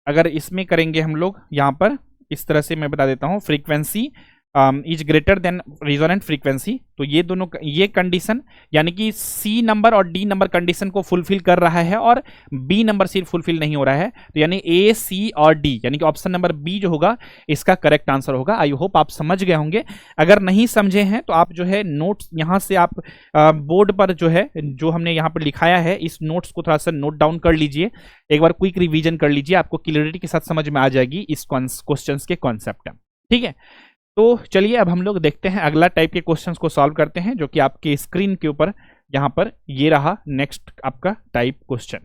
अगर इसमें करेंगे हम लोग यहाँ पर इस तरह से, मैं बता देता हूँ, frequency is greater then resonant frequency, तो ये दोनों, ये कंडीशन यानी कि C नंबर और D नंबर कंडीशन को फुलफिल कर रहा है और B नंबर सिर्फ फुलफिल नहीं हो रहा है। तो यानी A, C और D, यानी कि ऑप्शन नंबर B जो होगा इसका करेक्ट आंसर होगा। आई होप आप समझ गए होंगे। अगर नहीं समझे हैं तो आप जो है नोट्स यहाँ से आप बोर्ड पर जो है, जो हमने यहाँ पर लिखाया है, इस नोट्स को थोड़ा सा नोट डाउन कर लीजिए, एक बार क्विक रिविजन कर लीजिए, आपको क्लियरिटी के साथ समझ में आ जाएगी इस क्वेश्चन के कॉन्सेप्ट। ठीक है, तो चलिए अब हम लोग देखते हैं अगला टाइप के क्वेश्चंस को सॉल्व करते हैं, जो कि आपके स्क्रीन के ऊपर यहाँ पर ये रहा नेक्स्ट आपका टाइप क्वेश्चन।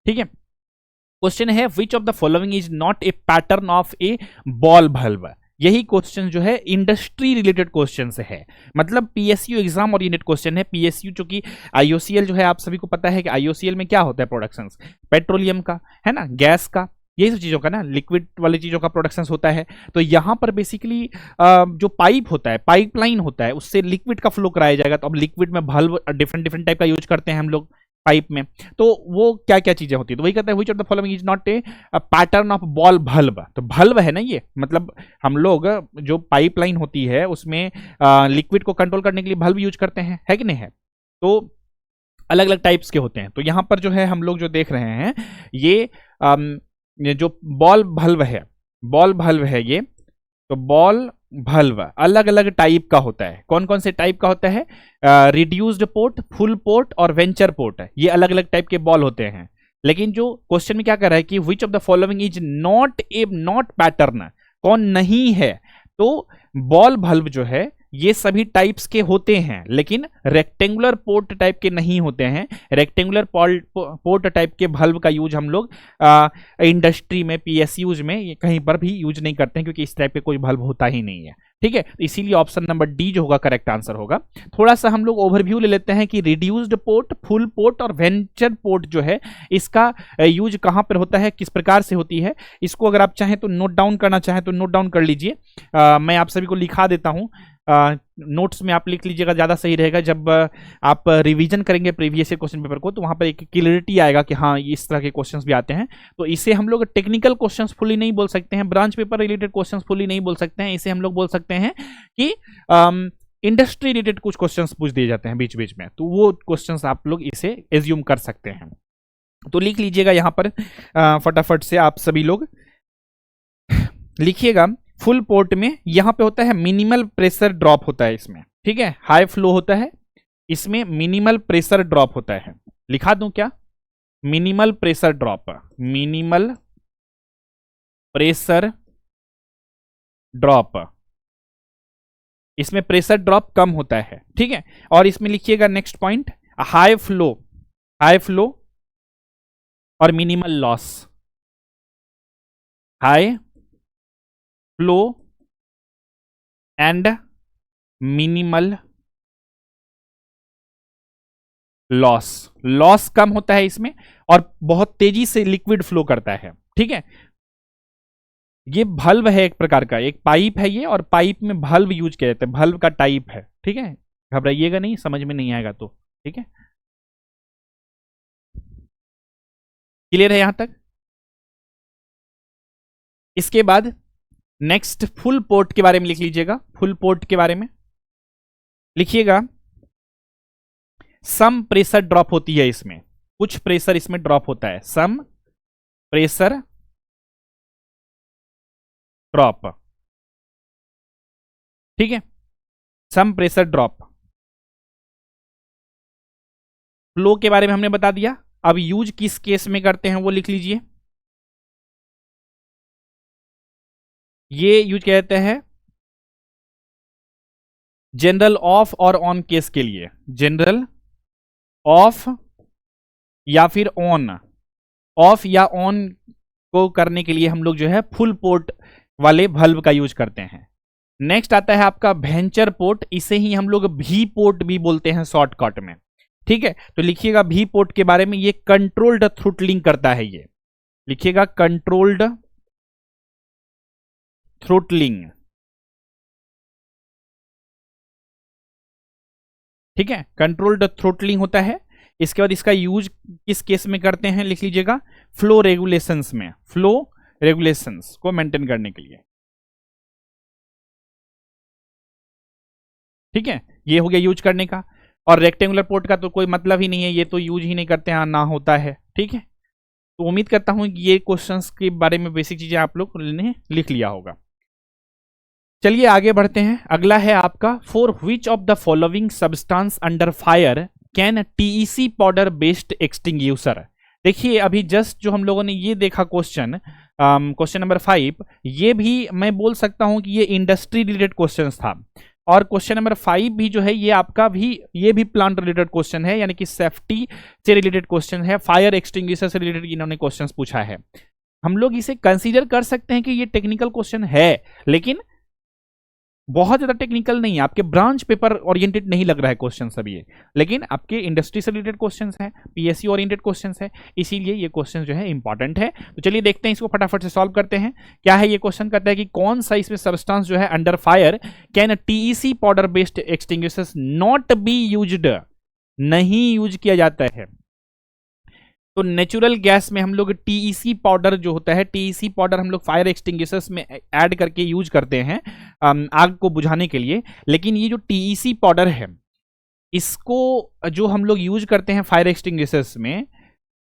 ठीक है, क्वेश्चन है which of the following is not a pattern of A ball bulb. यही क्वेश्चन जो है इंडस्ट्री रिलेटेड क्वेश्चन से है, मतलब PSU एग्जाम ओरिएंटेड क्वेश्चन है। PSU चूंकि IOCL जो है आप सभी को पता है कि IOCL में क्या होता है, प्रोडक्शन पेट्रोलियम का है ना, गैस का, ये सब चीज़ों का ना, लिक्विड वाली चीज़ों का प्रोडक्शन होता है। तो यहाँ पर बेसिकली जो पाइप होता है, पाइपलाइन होता है, उससे लिक्विड का फ्लो कराया जाएगा। तो अब लिक्विड में बल्ब डिफरेंट डिफरेंट टाइप का यूज करते हैं हम लोग पाइप में, तो वो क्या क्या चीजें होती है, तो वही कहते हैं which of the following is not a pattern of ball bulb. तो बल्ब है ना ये, मतलब हम लोग जो पाइपलाइन होती है उसमें लिक्विड को कंट्रोल करने के लिए बल्ब यूज करते हैं, है कि नहीं है। तो अलग अलग टाइप्स के होते हैं। तो यहाँ पर जो है हम लोग जो देख रहे हैं ये जो बॉल बल्ब है, बॉल बल्ब है ये, तो बॉल बल्ब अलग अलग टाइप का होता है। कौन कौन से टाइप का होता है, रिड्यूस्ड पोर्ट, फुल पोर्ट और वेंचर पोर्ट, ये अलग अलग टाइप के बॉल होते हैं। लेकिन जो क्वेश्चन में क्या कर रहा है कि विच of the following is not pattern, कौन नहीं है, तो बॉल बल्ब जो है ये सभी टाइप्स के होते हैं, लेकिन रेक्टेंगुलर पोर्ट टाइप के नहीं होते हैं। रेक्टेंगुलर पोर्ट टाइप के बल्ब का यूज हम लोग इंडस्ट्री में, PSUs में कहीं पर भी यूज नहीं करते हैं, क्योंकि इस टाइप के कोई बल्ब होता ही नहीं है। ठीक है, तो इसीलिए ऑप्शन नंबर D जो होगा करेक्ट आंसर होगा। थोड़ा सा हम लोग ओवरव्यू ले लेते हैं कि रिड्यूस्ड पोर्ट, फुल पोर्ट और वेंचर पोर्ट जो है इसका यूज कहाँ पर होता है, किस प्रकार से होती है। इसको अगर आप चाहें तो नोट डाउन करना चाहें तो नोट डाउन कर लीजिए। मैं आप सभी को लिखा देता हूँ, नोट्स में आप लिख लीजिएगा, ज़्यादा सही रहेगा। जब आप रिवीजन करेंगे प्रीवियस क्वेश्चन पेपर को, तो वहाँ पर एक क्लियरिटी आएगा कि हाँ इस तरह के क्वेश्चंस भी आते हैं। तो इसे हम लोग टेक्निकल क्वेश्चंस फुली नहीं बोल सकते हैं, branch paper related questions fully नहीं बोल सकते हैं। इसे हम लोग बोल सकते हैं कि इंडस्ट्री रिलेटेड कुछ क्वेश्चंस पूछ दिए जाते हैं बीच बीच में, तो वो क्वेश्चंस आप लोग इसे एज्यूम कर सकते हैं। तो लिख लीजिएगा यहाँ पर फटाफट से आप सभी लोग लिखिएगा। फुल पोर्ट में यहां पे होता है मिनिमल प्रेशर ड्रॉप होता है इसमें, ठीक है, हाई फ्लो होता है, इसमें मिनिमल प्रेशर ड्रॉप होता है। लिखा दूं क्या, minimal pressure drop, minimal pressure drop, इसमें प्रेशर ड्रॉप कम होता है। ठीक है, और इसमें लिखिएगा next point, high flow, high flow और minimal loss, high flow and minimal loss. Loss कम होता है इसमें और बहुत तेजी से लिक्विड फ्लो करता है। ठीक है, ये बल्ब है एक प्रकार का, एक पाइप है ये, और पाइप में बल्ब यूज किया जाता है, बल्ब का टाइप है। ठीक है, घबराइएगा नहीं, समझ में नहीं आएगा तो। ठीक है, क्लियर है यहां तक। इसके बाद नेक्स्ट फुल पोर्ट के बारे में लिख लीजिएगा। फुल पोर्ट के बारे में लिखिएगा, सम प्रेशर ड्रॉप होती है इसमें, कुछ प्रेशर इसमें ड्रॉप होता है, सम प्रेशर ड्रॉप। ठीक है, सम प्रेशर ड्रॉप। फ्लो के बारे में हमने बता दिया। अब यूज किस केस में करते हैं वो लिख लीजिए। ये यूज कहते हैं जनरल ऑफ और ऑन केस के लिए, जनरल ऑफ या फिर ऑन, ऑफ या ऑन को करने के लिए हम लोग जो है फुल पोर्ट वाले बल्ब का यूज करते हैं। नेक्स्ट आता है आपका वेंचर पोर्ट, इसे ही हम लोग भी पोर्ट भी बोलते हैं शॉर्टकट में। ठीक है, तो लिखिएगा भी पोर्ट के बारे में, ये कंट्रोल्ड थ्रोटलिंग करता है, ये लिखिएगा कंट्रोल्ड थ्रोटलिंग। ठीक है, कंट्रोल्ड थ्रोटलिंग होता है। इसके बाद इसका यूज किस केस में करते हैं, लिख लीजिएगा फ्लो रेगुलेशंस में, फ्लो रेगुलेशंस को मेंटेन करने के लिए। ठीक है, ये हो गया यूज करने का। और रेक्टेंगुलर पोर्ट का तो कोई मतलब ही नहीं है, ये तो यूज ही नहीं करते हैं, ना होता है। ठीक है, तो उम्मीद करता हूं कि ये क्वेश्चंस के बारे में बेसिक चीजें आप लोग ने लिख लिया होगा। चलिए आगे बढ़ते हैं। अगला है आपका, for which of the following substance under fire can TEC powder based extinguisher. देखिए अभी जस्ट जो हम लोगों ने ये देखा क्वेश्चन, क्वेश्चन नंबर 5, ये भी मैं बोल सकता हूं कि ये इंडस्ट्री रिलेटेड क्वेश्चन था। और क्वेश्चन नंबर 5 भी जो है ये आपका भी, ये भी प्लांट रिलेटेड क्वेश्चन है, यानी कि सेफ्टी से रिलेटेड क्वेश्चन है, फायर एक्सटिंग्विशर से रिलेटेड इन्होंने क्वेश्चन पूछा है। हम लोग इसे कंसीडर कर सकते हैं कि ये टेक्निकल क्वेश्चन है, लेकिन बहुत ज्यादा टेक्निकल नहीं है, आपके ब्रांच पेपर ओरिएंटेड नहीं लग रहा है क्वेश्चन सब ये, लेकिन आपके इंडस्ट्री से रिलेटेड क्वेश्चंस हैं, पीएससी ओरिएंटेड क्वेश्चंस है, इसीलिए ये क्वेश्चन जो है इंपॉर्टेंट है। तो चलिए देखते हैं, इसको फटाफट से सॉल्व करते हैं। क्या है ये क्वेश्चन, कहता है कि कौन सा इसमें सब्सटेंस जो है under fire can TEC powder based extinguishers not be used, नहीं यूज किया जाता है। तो नेचुरल गैस में हम लोग टीईसी पाउडर जो होता है, टीईसी पाउडर हम लोग फायर एक्सटिंग्विशर्स में ऐड करके यूज करते हैं आग को बुझाने के लिए। लेकिन ये जो टीईसी पाउडर है, इसको जो हम लोग यूज करते हैं फायर एक्सटिंग्विशर्स में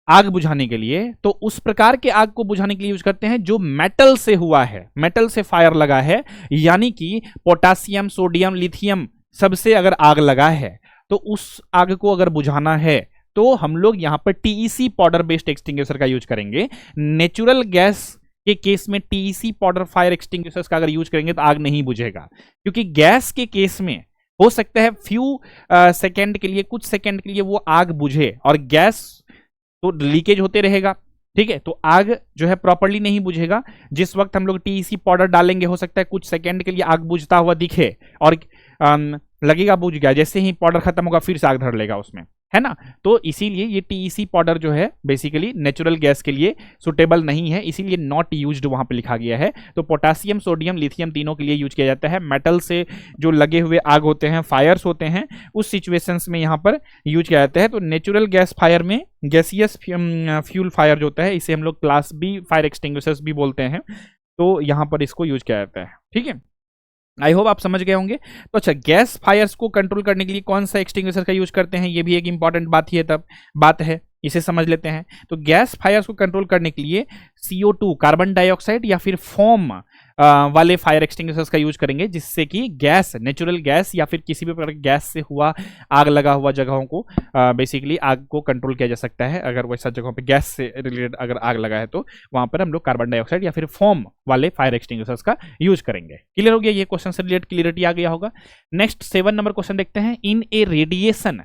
आग बुझाने के लिए, तो उस प्रकार के आग को बुझाने के लिए यूज करते हैं जो मेटल से हुआ है, मेटल से फायर लगा है, यानी कि पोटासियम, सोडियम, लिथियम सबसे अगर आग लगा है, तो उस आग को अगर बुझाना है तो हम लोग यहां पर टीईसी पाउडर बेस्ड एक्सटिंग्विशर का यूज करेंगे। नेचुरल गैस के केस में टीईसी पाउडर फायर एक्सटिंग्विशर्स का अगर यूज करेंगे तो आग नहीं बुझेगा, क्योंकि गैस के केस में हो सकता है फ्यू सेकेंड के लिए, कुछ सेकेंड के लिए वो आग बुझे, और गैस तो लीकेज होते रहेगा। ठीक है, तो आग जो है प्रॉपर्ली नहीं बुझेगा। जिस वक्त हम लोग टीईसी पाउडर डालेंगे, हो सकता है कुछ सेकेंड के लिए आग बुझता हुआ दिखे और लगेगा बुझ गया, जैसे ही पाउडर खत्म होगा फिर से आग धर लेगा उसमें, है ना। तो इसीलिए ये टीईसी पाउडर जो है बेसिकली नेचुरल गैस के लिए सुटेबल नहीं है, इसीलिए नॉट यूज्ड वहां पे लिखा गया है। तो पोटासियम, सोडियम, लिथियम तीनों के लिए यूज किया जाता है। मेटल से जो लगे हुए आग होते हैं, फायर्स होते हैं, उस सिचुएशंस में यहाँ पर यूज किया जाता है। तो नेचुरल गैस फायर में गैसियस फ्यूल फायर जो होता है, इसे हम लोग क्लास बी फायर एक्सटिंग्विशर्स भी बोलते हैं, तो यहाँ पर इसको यूज किया जाता है। ठीक है, आई होप आप समझ गए होंगे। तो अच्छा, गैस फायर्स को कंट्रोल करने के लिए कौन सा एक्सटिंग्विशर का यूज करते हैं, ये भी एक इंपॉर्टेंट बात है, इसे समझ लेते हैं। तो गैस फायर्स को कंट्रोल करने के लिए CO2 कार्बन डाइऑक्साइड या फिर फोम वाले फायर एक्सटिंग्विशर्स का यूज करेंगे, जिससे कि गैस, नेचुरल गैस या फिर किसी भी प्रकार की गैस से हुआ आग लगा हुआ जगहों को बेसिकली आग को कंट्रोल किया जा सकता है। अगर वैसा जगहों पे गैस से रिलेटेड अगर आग लगा है तो वहां पर हम लोग कार्बन डाइऑक्साइड या फिर फोम वाले फायर एक्सटिंग्विशर्स का यूज करेंगे। क्लियर हो गया, ये क्वेश्चन से रिलेटेड क्लियरिटी आ गया होगा। नेक्स्ट 7 नंबर क्वेश्चन देखते हैं। In a radiation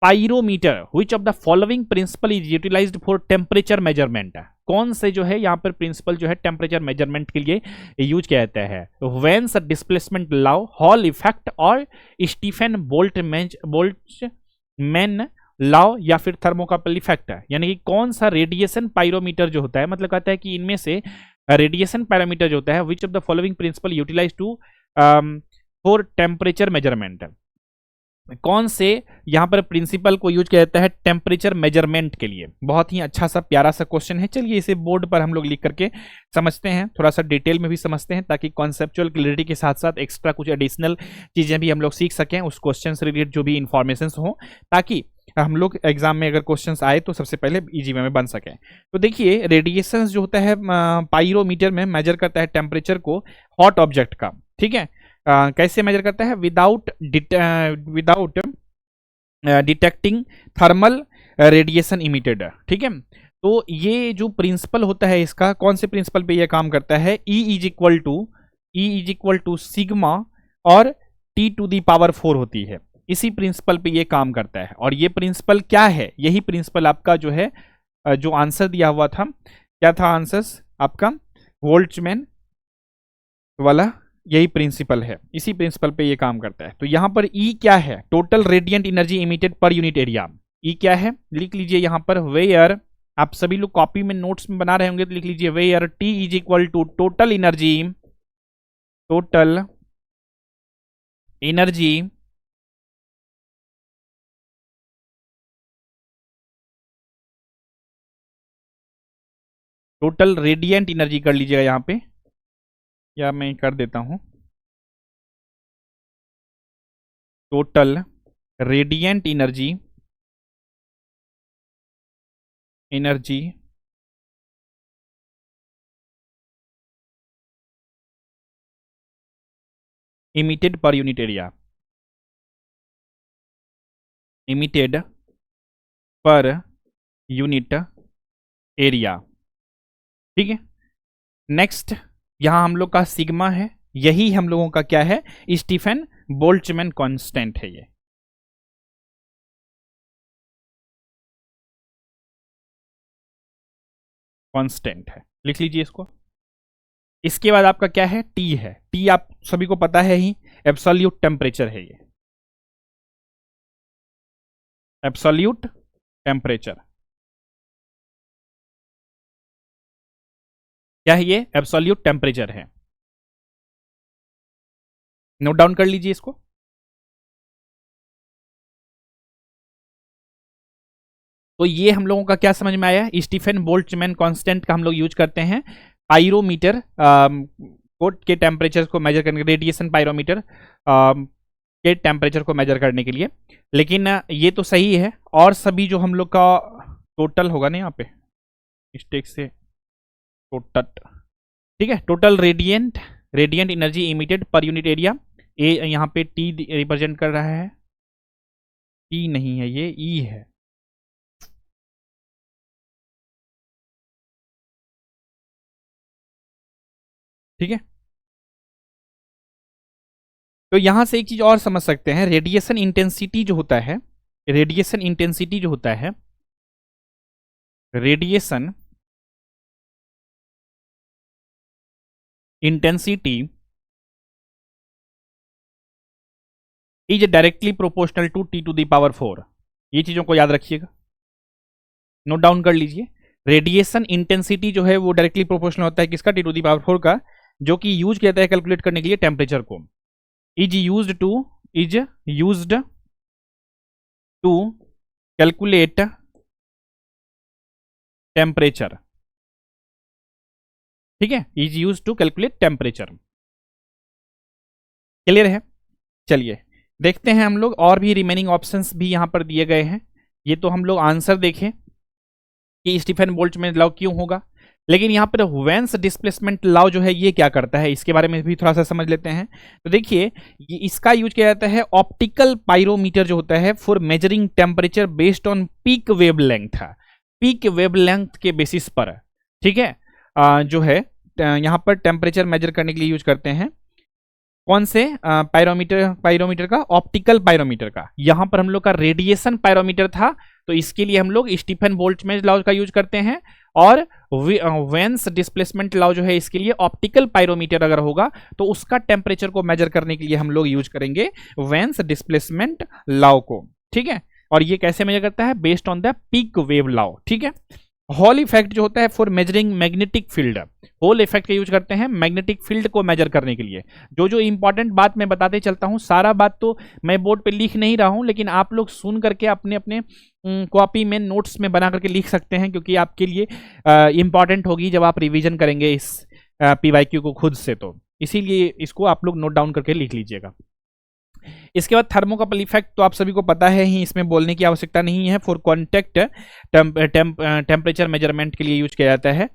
pyrometer which of the following principle is utilised for temperature measurement, कौन से जो है यहाँ पर प्रिंसिपल जो है टेम्परेचर मेजरमेंट के लिए यूज किया जाता है। Veins displacement law, hall effect और स्टीफन बोल्ट्जमैन लॉ या फिर थर्मोकपल इफेक्ट, यानी कि कौन सा रेडिएशन पायरोमीटर जो होता है, मतलब कहता है कि इनमें से रेडिएशन पायरोमीटर जो होता है which of the following principle utilized to for temperature measurement, कौन से यहां पर प्रिंसिपल को यूज किया जाता है टेम्परेचर मेजरमेंट के लिए। बहुत ही अच्छा सा प्यारा सा क्वेश्चन है। चलिए इसे बोर्ड पर हम लोग लिख करके समझते हैं, थोड़ा सा डिटेल में भी समझते हैं, ताकि कॉन्सेप्चुअल क्लियरिटी के साथ साथ एक्स्ट्रा कुछ एडिशनल चीजें भी हम लोग सीख सकें उस क्वेश्चन से रिलेटेड जो भी इंफॉर्मेशन हो, ताकि हम लोग एग्जाम में अगर क्वेश्चंस आए तो सबसे पहले इजी वे में बन सकें। तो देखिए, रेडिएशन जो होता है पायरोमीटर में मेजर करता है टेम्परेचर को हॉट ऑब्जेक्ट का। ठीक है, कैसे मेजर करता है, without detecting thermal radiation emitted. ठीक है, तो ये जो प्रिंसिपल होता है इसका, कौन से प्रिंसिपल पे ये काम करता है, E is equal to sigma और T⁴ होती है, इसी प्रिंसिपल पे ये काम करता है। और ये प्रिंसिपल क्या है, यही प्रिंसिपल आपका जो है, जो आंसर दिया हुआ था, क्या था आंसर आपका, बोल्ट्जमैन वाला यही प्रिंसिपल है, इसी प्रिंसिपल पे ये काम करता है। तो यहां पर ई क्या है, total radiant energy emitted per unit area. E क्या है लिख लीजिए यहां पर, वेयर, आप सभी लोग कॉपी में नोट्स में बना रहे होंगे तो लिख लीजिए where T is equal to total energy, total energy total radiant energy कर लीजिएगा यहां पे, या मैं कर देता हूं, total radiant energy emitted per unit area, emitted per unit area. ठीक है, नेक्स्ट यहां हम लोग का सिग्मा है, यही हम लोगों का क्या है, स्टीफन बोल्ट्जमैन कांस्टेंट है, ये कांस्टेंट है, लिख लीजिए इसको। इसके बाद आपका क्या है, टी है, टी आप सभी को पता है ही, एब्सोल्यूट टेम्परेचर है, ये एब्सोल्यूट टेम्परेचर क्या है, ये एब्सोल्यूट टेम्परेचर है, नोट डाउन कर लीजिए इसको। तो ये हम लोगों का क्या समझ में आया, स्टीफन बोल्ट्जमैन कांस्टेंट का हम लोग यूज करते हैं पायरोमीटर कोट के टेम्परेचर को मेजर करने, रेडिएशन पायरोमीटर के टेम्परेचर को मेजर करने के लिए। लेकिन ये तो सही है, और सभी जो हम लोग का टोटल होगा ना यहाँ पे मिस्टेक से, टोटल, ठीक है, total radiant energy emitted per unit area, A यहाँ पे टी रिप्रेजेंट कर रहा है, टी नहीं है ये, ई है, ठीक है। तो यहां से एक चीज और समझ सकते हैं, रेडिएशन इंटेंसिटी जो होता है, रेडिएशन इंटेंसिटी जो होता है, radiation intensity is directly proportional to T to the power 4। ये चीजों को याद रखिएगा, नोट डाउन कर लीजिए। रेडिएशन इंटेंसिटी जो है वो डायरेक्टली प्रोपोर्शनल होता है किसका, टी टू द पावर 4 का, जो कि यूज किया जाता है कैलकुलेट करने के लिए टेम्परेचर को, is used to calculate temperature, ठीक है, is used to calculate temperature. Clear है, चलिए देखते हैं हम लोग, और भी रिमेनिंग ऑप्शंस भी यहां पर दिए गए हैं। ये तो हम लोग आंसर देखें कि स्टीफन बोल्ट्जमैन लॉ क्यों होगा, लेकिन यहाँ पर वेन्स डिस्प्लेसमेंट लॉ जो है ये क्या करता है, इसके बारे में भी थोड़ा सा समझ लेते हैं। तो देखिए इसका यूज किया जाता है ऑप्टिकल पायरोमीटर जो होता है for measuring temperature based on peak wavelength, peak wavelength के बेसिस पर, ठीक है, जो है यहाँ पर टेम्परेचर मेजर करने के लिए यूज करते हैं। कौन से पायरोमीटर का, ऑप्टिकल पायरोमीटर का। यहां पर हम लोग का रेडिएशन पायरोमीटर था, तो इसके लिए हम लोग स्टीफन बोल्ट्जमैन लॉ का यूज करते हैं, और वेन्स डिस्प्लेसमेंट लॉ जो है इसके लिए ऑप्टिकल पायरोमीटर अगर होगा तो उसका टेम्परेचर को मेजर करने के लिए हम लोग यूज करेंगे वेन्स डिस्प्लेसमेंट लॉ को, ठीक है। और ये कैसे मेजर करता है, based on the peak wave law, ठीक है। हॉल इफेक्ट जो होता है for measuring magnetic field, Hall effect का यूज करते हैं मैग्नेटिक फील्ड को मेजर करने के लिए। जो जो इंपॉर्टेंट बात मैं बताते चलता हूं, सारा बात तो मैं बोर्ड पे लिख नहीं रहा हूं, लेकिन आप लोग सुन करके अपने अपने कॉपी में नोट्स में बना करके लिख सकते हैं, क्योंकि आपके लिए इंपॉर्टेंट होगी जब आप रिवीजन करेंगे इस पीवाईक्यू को खुद से, तो इसीलिए इसको आप लोग नोट डाउन करके लिख लीजिएगा। इसके बाद थर्मोकपल इफेक्ट तो आप सभी को पता है ही, इसमें बोलने की आवश्यकता नहीं है। फॉर कॉन्टेक्ट टेम्परेचर मेजरमेंट के लिए यूज किया जाता है,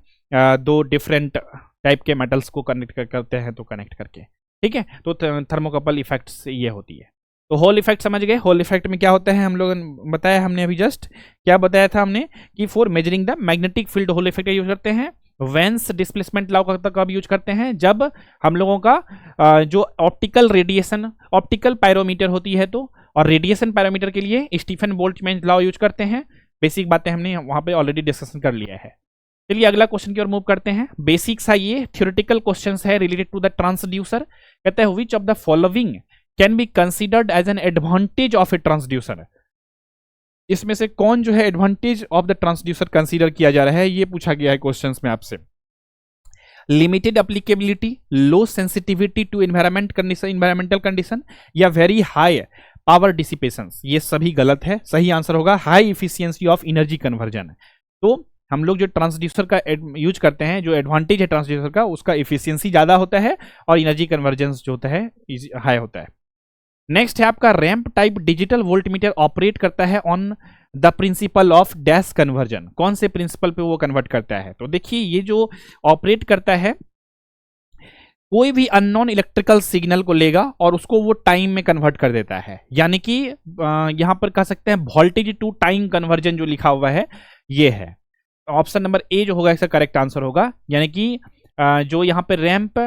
दो डिफरेंट टाइप के मेटल्स को कनेक्ट करते हैं तो कनेक्ट करके, ठीक है। तो थर्मोकपल इफेक्ट ये होती है। तो होल इफेक्ट समझ गए, होल इफेक्ट में क्या होता है हम लोग बताया, हमने अभी जस्ट क्या बताया था हमने कि for measuring the magnetic field Hall effect use करते हैं। वेन्स डिस्प्लेसमेंट लॉ का कब यूज करते हैं, जब हम लोगों का जो ऑप्टिकल रेडिएशन, ऑप्टिकल पायरोमीटर होती है तो, और रेडिएशन पायरोमीटर के लिए स्टीफन बोल्ट्जमैन लॉ यूज करते हैं। बेसिक बातें हमने वहां पे ऑलरेडी डिस्कशन कर लिया है। चलिए अगला क्वेश्चन की ओर मूव करते हैं। बेसिक सा ये थ्योरेटिकल क्वेश्चंस है रिलेटेड टू द ट्रांसड्यूसर। कहते हैं which of the following can be considered as an advantage of a transducer. इसमें से कौन जो है advantage of the transducer consider किया जा रहा है, ये पूछा गया है क्वेश्चंस में आपसे। Limited applicability, low sensitivity to environmental condition, या वेरी हाई पावर डिसिपेशन। ये सभी गलत है। सही आंसर होगा high efficiency of energy conversion. तो हम लोग जो ट्रांसड्यूसर का यूज करते हैं, जो एडवांटेज है ट्रांसड्यूसर का, उसका इफिशियंसी ज्यादा होता है और एनर्जी कन्वर्जेंस जो होता है हाई होता है। नेक्स्ट है आपका ramp type digital voltmeter operate करता है on the principle of dash conversion. कौन से प्रिंसिपल पे वो कन्वर्ट करता है? तो देखिए ये जो ऑपरेट करता है, कोई भी अननोन इलेक्ट्रिकल सिग्नल को लेगा और उसको वो टाइम में कन्वर्ट कर देता है। यानी कि यहां पर कह सकते हैं वोल्टेज टू टाइम कन्वर्जन जो लिखा हुआ है ये है। ऑप्शन नंबर ए जो होगा इसका करेक्ट आंसर होगा। यानी कि जो यहाँ पे रैंप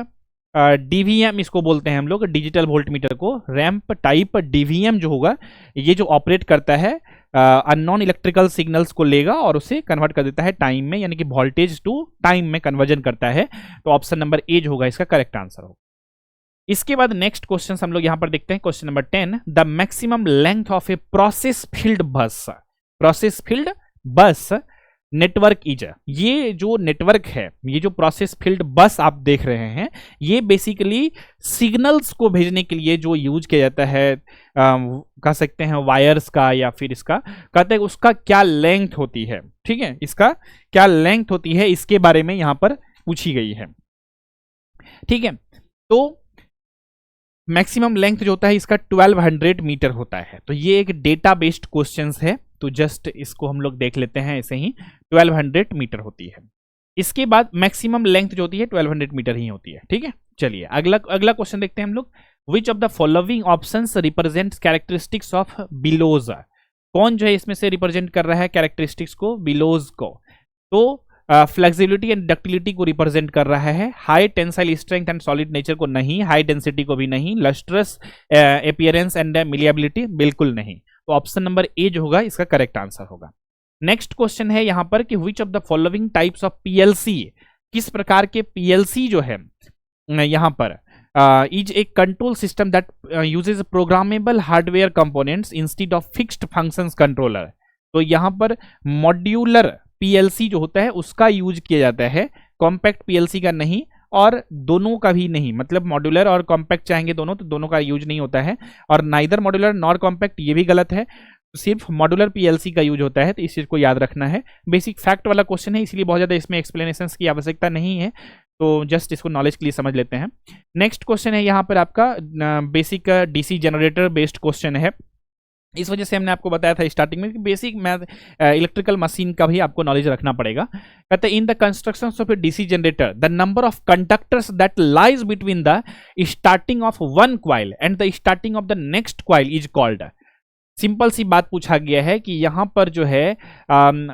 डीवीएम इसको बोलते हैं हम लोग, डिजिटल वोल्टमीटर को रैंप टाइप डीवीएम जो होगा, ये जो ऑपरेट करता है अननोन इलेक्ट्रिकल सिग्नल्स को लेगा और उसे कन्वर्ट कर देता है टाइम में, यानी कि वोल्टेज टू टाइम में कन्वर्जन करता है। तो ऑप्शन नंबर ए जो होगा इसका करेक्ट आंसर होगा। इसके बाद नेक्स्ट क्वेश्चन हम लोग यहां पर देखते हैं। Question number 10, the maximum length of a process field बस। प्रोसेस फील्ड बस नेटवर्क इज। ये जो नेटवर्क है, ये जो प्रोसेस फील्ड बस आप देख रहे हैं, ये बेसिकली सिग्नल्स को भेजने के लिए जो यूज किया जाता है, कह सकते हैं वायर्स का या फिर इसका, कहते हैं उसका क्या लेंथ होती है। ठीक है, इसका क्या लेंथ होती है इसके बारे में यहां पर पूछी गई है। ठीक है, तो मैक्सिमम लेंथ जो होता है इसका 1200 मीटर होता है। तो ये एक डेटा बेस्ड क्वेश्चन है, तो जस्ट इसको हम लोग देख लेते हैं। ऐसे ही 1200 मीटर होती है। इसके बाद मैक्सिमम लेंथ जो होती है 1200 मीटर ही होती है। ठीक है, चलिए अगला क्वेश्चन देखते हैं हम लोग। Which of the following options represents characteristics of bellows. कौन जो है इसमें से रिप्रेजेंट कर रहा है कैरेक्टरिस्टिक्स को, बिलोज को? तो फ्लेक्सिबिलिटी एंड डक्टिलिटी को रिप्रेजेंट कर रहा है। High tensile strength and solid nature को नहीं, हाई डेंसिटी को भी नहीं, लस्ट्रस अपीयरेंस एंड मिलिएबिलिटी बिल्कुल नहीं। तो ऑप्शन नंबर ए जो होगा इसका करेक्ट आंसर होगा। नेक्स्ट क्वेश्चन है यहां पर कि विच of the following types of PLC, किस प्रकार के पीएलसी जो है यहां पर is a control system that uses programmable hardware components instead of fixed functions controller. तो यहां पर मॉड्यूलर पीएलसी जो होता है उसका यूज किया जाता है, कॉम्पैक्ट पीएलसी का नहीं, और दोनों का भी नहीं। मतलब मॉड्यूलर और कॉम्पैक्ट चाहेंगे दोनों, तो दोनों का यूज नहीं होता है। और नाइदर मॉड्यूलर नॉर कॉम्पैक्ट, ये भी गलत है, सिर्फ मॉड्यूलर पीएलसी का यूज होता है। तो इस चीज को याद रखना है। बेसिक फैक्ट वाला क्वेश्चन है, इसलिए बहुत ज्यादा इसमें एक्सप्लेनेशंस की आवश्यकता नहीं है, तो जस्ट इसको नॉलेज के लिए समझ लेते हैं। नेक्स्ट क्वेश्चन है यहाँ पर आपका basic DC generator based question है। इस वजह से हमने आपको बताया था स्टार्टिंग में कि बेसिक मैथ इलेक्ट्रिकल मशीन का भी आपको नॉलेज रखना पड़ेगा। कहते हैं in the construction of a DC generator the number of conductors that lies between the starting of one coil and the starting of the next coil is called. Simple सी बात पूछा गया है कि यहाँ पर जो है